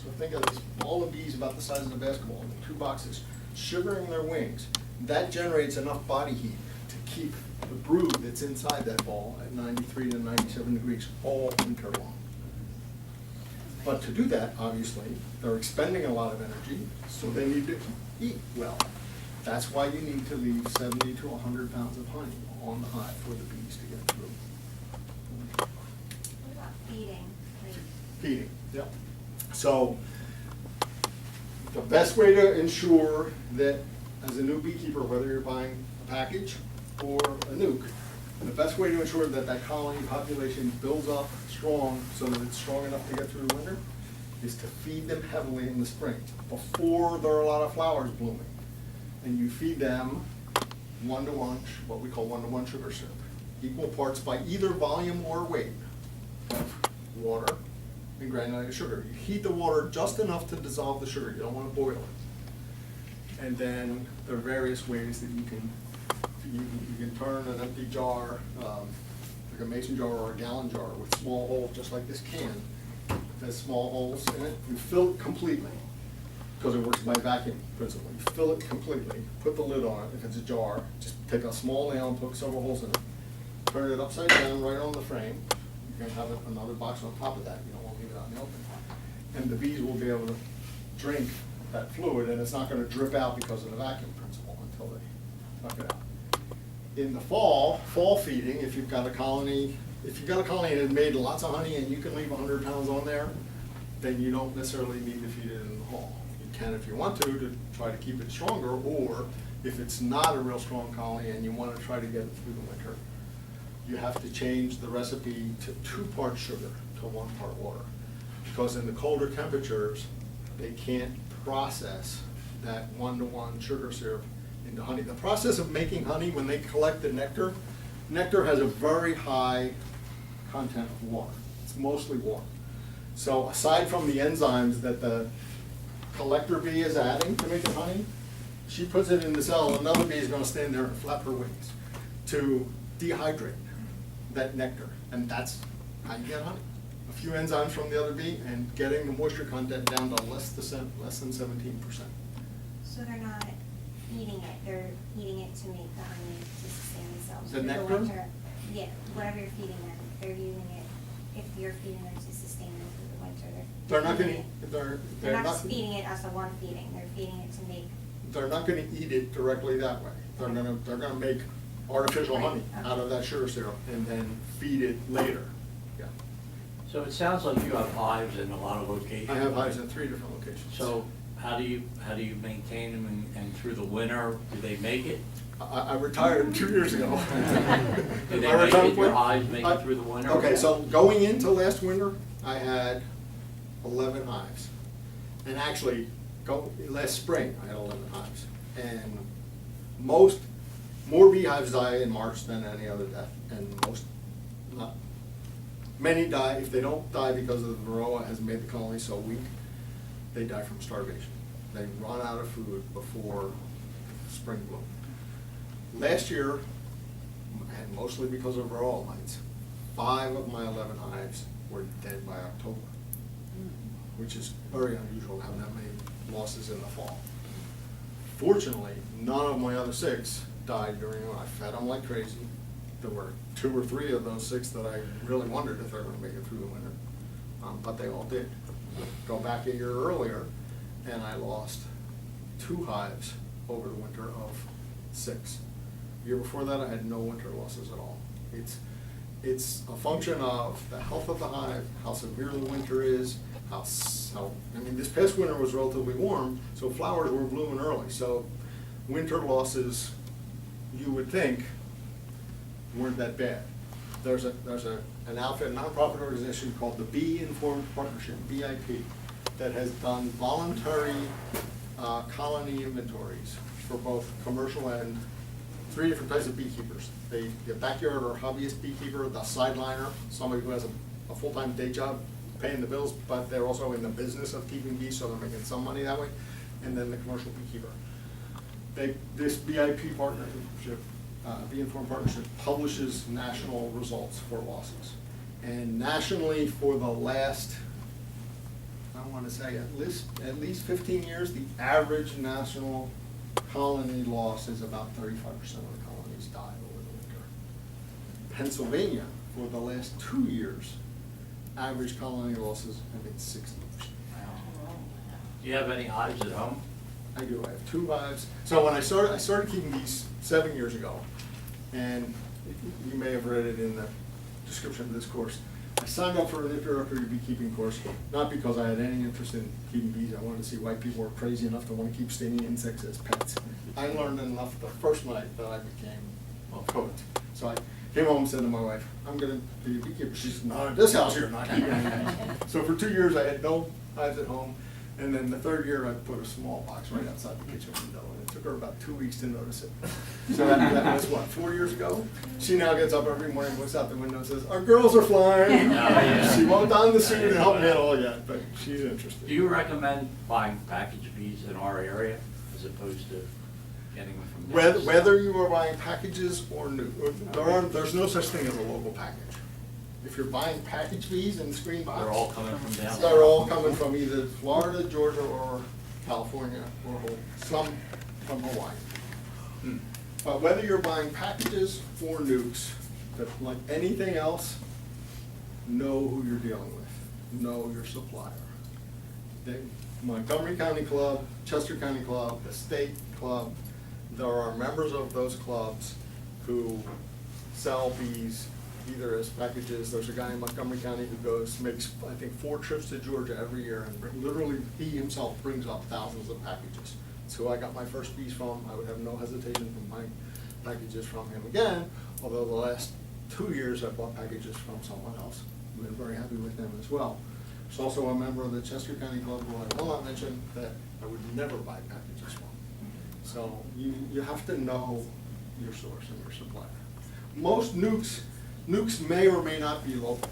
So think of this ball of bees about the size of a basketball in 2 boxes, shivering their wings. That generates enough body heat to keep the brood that's inside that ball at 93 to 97 degrees all winter long. But to do that, obviously, they're expending a lot of energy, so they need to eat well. That's why you need to leave 70 to 100 pounds of honey on the hive for the bees to get through. Feeding, yeah. So, the best way to ensure that, as a new beekeeper, whether you're buying a package or a nuke, the best way to ensure that that colony population builds up strong so that it's strong enough to get through the winter is to feed them heavily in the spring, before there are a lot of flowers blooming. And you feed them 1-to-1, what we call 1-to-1 sugar syrup, equal parts by either volume or weight of water and granulated sugar. You heat the water just enough to dissolve the sugar, you don't want to boil it. And then there are various ways that you can turn an empty jar, like a mason jar or a gallon jar with small holes, just like this can. It has small holes in it. You fill it completely, because it works by vacuum principle. You fill it completely, put the lid on it. If it's a jar, just take a small nail and poke several holes in it. Turn it upside down right on the frame. You can have another box on top of that. You don't want to leave it out in the open. And the bees will be able to drink that fluid, and it's not going to drip out because of the vacuum principle until they suck it out. In the fall feeding, if you've got a colony that has made lots of honey and you can leave 100 pounds on there, then you don't necessarily need to feed it in the fall. You can if you want to try to keep it stronger, or if it's not a real strong colony and you want to try to get it through the winter, you have to change the recipe to 2 parts sugar to 1 part water. Because in the colder temperatures, they can't process that 1-to-1 sugar syrup into honey. The process of making honey, when they collect the nectar has a very high content of water. It's mostly water. So aside from the enzymes that the collector bee is adding to make the honey, she puts it in the cell, and another bee is going to stand there and flap her wings to dehydrate that nectar, and that's how you get honey. A few enzymes from the other bee and getting the moisture content down to less than 17%. So they're not eating it, they're eating it to make the honey to sustain themselves. The through nectar? winter. Yeah, whatever you're feeding them, they're using it, if you're feeding them to sustain them through the winter. They're not feeding going it. to. They're not just feeding it as a one feeding, they're feeding it to make. They're not going to eat it directly that way. They're going to make artificial honey out of that sugar syrup and then feed it later. Yeah. So it sounds like you have hives in a lot of locations. I have hives in 3 different locations. So how do you maintain them and through the winter, do they make it? I retired 2 years ago. Do they I make retired it, your when- hives make it through the winter? Okay, so going into last winter, I had 11 hives. And actually, last spring, I had 11 hives. And more beehives die in March than any other death. And many die, if they don't die because of the varroa has made the colony so weak, they die from starvation. They run out of food before spring bloom. Last year, and mostly because of varroa mites, 5 of my 11 hives were dead by October, which is very unusual to have that many losses in the fall. Fortunately, none of my other 6 died during the winter. I fed them like crazy. There were 2 or 3 of those 6 that I really wondered if they were going to make it through the winter, but they all did. Go back a year earlier, and I lost 2 hives over the winter of 6. The year before that, I had no winter losses at all. It's a function of the health of the hive, how severe the winter is, this past winter was relatively warm, so flowers were blooming early. So winter losses, you would think, weren't that bad. There's an outfit, a nonprofit organization called the Bee Informed Partnership, BIP, that has done voluntary colony inventories for both commercial and 3 different types of beekeepers. The backyard or hobbyist beekeeper, the sideliner, somebody who has a full-time day job paying the bills, but they're also in the business of keeping bees, so they're making some money that way, and then the commercial beekeeper. This BIP partnership, Bee Informed Partnership, publishes national results for losses. And nationally, for the last, I want to say at least 15 years, the average national colony loss is about 35% of the colonies die over the winter. Pennsylvania, for the last 2 years, average colony losses have been 60%. Do you have any hives at home? I do. I have 2 hives. So when I started keeping bees 7 years ago, and you may have read it in the description of this course, I signed up for an introductory beekeeping course, not because I had any interest in keeping bees. I wanted to see why people were crazy enough to want to keep stinging insects as pets. I learned enough the first night that I became hooked. So I came home and said to my wife, I'm gonna be a beekeeper. She said, not at this house, you're not keeping any bees. So for 2 years, I had no hives at home. And then the third year, I put a small box right outside the kitchen window, and it took her about 2 weeks to notice it. So that was what, 4 years ago? She now gets up every morning, looks out the window and says, our girls are flying. yeah. She won't don the suit and help me at all yet, but she's interested. Do you recommend buying package bees in our area as opposed to getting them from? Whether you are buying packages or new, there's no such thing as a local package. If you're buying package bees in the screen box, They're all coming from down they're there. all coming from either Florida, Georgia, or California, or some from Hawaii. But whether you're buying packages or nukes, that like anything else, know who you're dealing with, know your supplier. Montgomery County Club, Chester County Club, the state club, there are members of those clubs who sell bees either as packages. There's a guy in Montgomery County who makes, I think, 4 trips to Georgia every year, and literally, he himself brings up thousands of packages. It's who I got my first bees from. I would have no hesitation from buying packages from him again, although the last 2 years I bought packages from someone else. I've been very happy with them as well. There's also a member of the Chester County Club who I will not mention that I would never buy packages from. So you have to know your source and your supplier. Most nukes may or may not be local,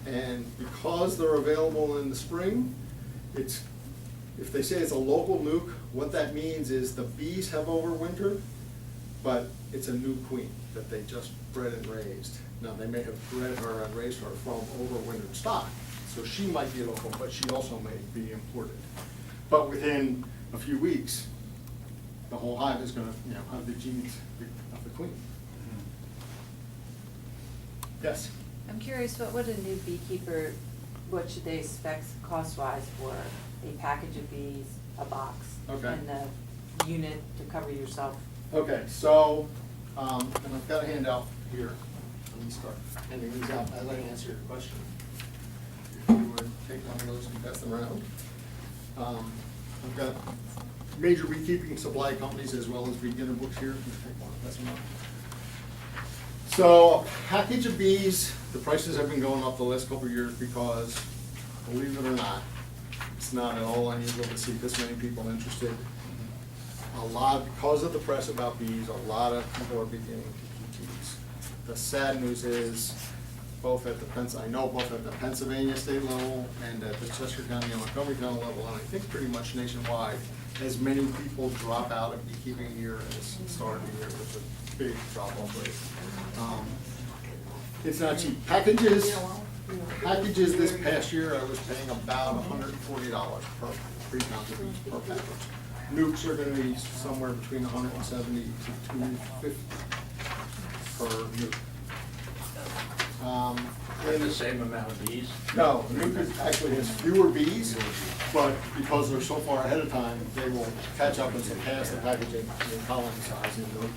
and because they're available in the spring, if they say it's a local nuke, what that means is the bees have overwintered, but it's a new queen that they just bred and raised. Now, they may have bred her and raised her from overwintered stock, so she might be local, but she also may be imported. But within a few weeks, the whole hive is gonna, have the genes of the queen. Yes? I'm curious, what would a new beekeeper, what should they expect cost-wise for a package of bees, a box? Okay. And the unit to cover yourself? Okay, so, and I've got a handout here. Let me start handing these out as I answer your question. If you would take one of those and pass them around. I've got major beekeeping supply companies as well as beginner books here. Take one and pass them out. So, a package of bees, the prices have been going up the last couple of years because, believe it or not, it's not at all unusual to see this many people interested. Because of the press about bees, a lot of people are beginning to keep bees. The sad news is, both at the Pennsylvania state level and at the Chester County and Montgomery County level, and I think pretty much nationwide, as many people drop out of beekeeping year as start the year with a big drop-off rate. It's not cheap. Packages this past year, I was paying about $140 per 3 pounds of bees per package. Nukes are gonna be somewhere between 170 to 250 per nuke. With the same amount of bees? No, the nuke actually has fewer bees, but because they're so far ahead of time, they will catch up and surpass the packaging in colony size into it.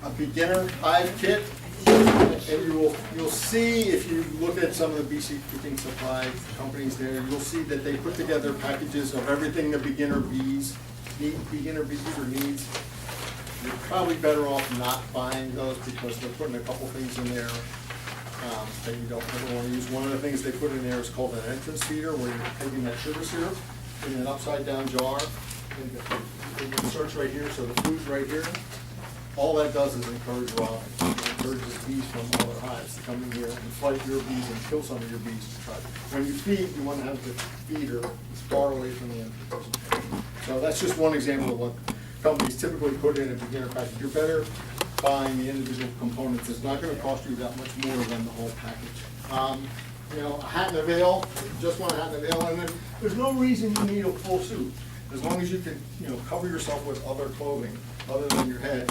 A beginner hive kit, and you'll see if you look at some of the beekeeping supply companies there, you'll see that they put together packages of everything the beginner beekeeper needs. You're probably better off not buying those because they're putting a couple things in there that you don't ever want to use. One of the things they put in there is called an entrance feeder, where you're taking that sugar syrup in an upside down jar, and the insert's right here, so the food's right here. All that does is encourage robbing. It encourages bees from other hives to come in here and fight your bees and kill some of your bees to try. When you feed, you want to have the feeder as far away from the entrance. So that's just one example of what companies typically put in a beginner package. You're better buying the individual components. It's not going to cost you that much more than the whole package. A hat and a veil, just want a hat and a veil, and then there's no reason you need a full suit. As long as you can, cover yourself with other clothing other than your head.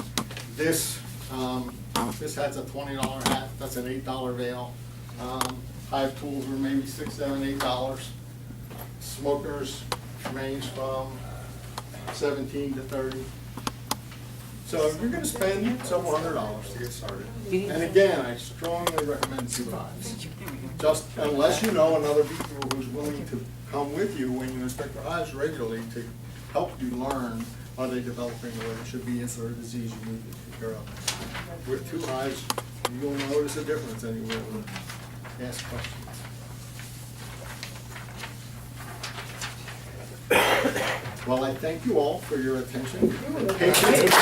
This hat's a $20 hat. That's an $8 veil. Hive tools were maybe $6, $7, $8. Smokers range from $17 to $30. So you're gonna spend several $100s to get started. And again, I strongly recommend two hives. Just unless you know another beekeeper who's willing to come with you when you inspect the hives regularly to help you learn, are they developing the way it should be, is there a disease you need to take care of. With two hives, you'll notice a difference and you will ask questions. Well, I thank you all for your attention and patience.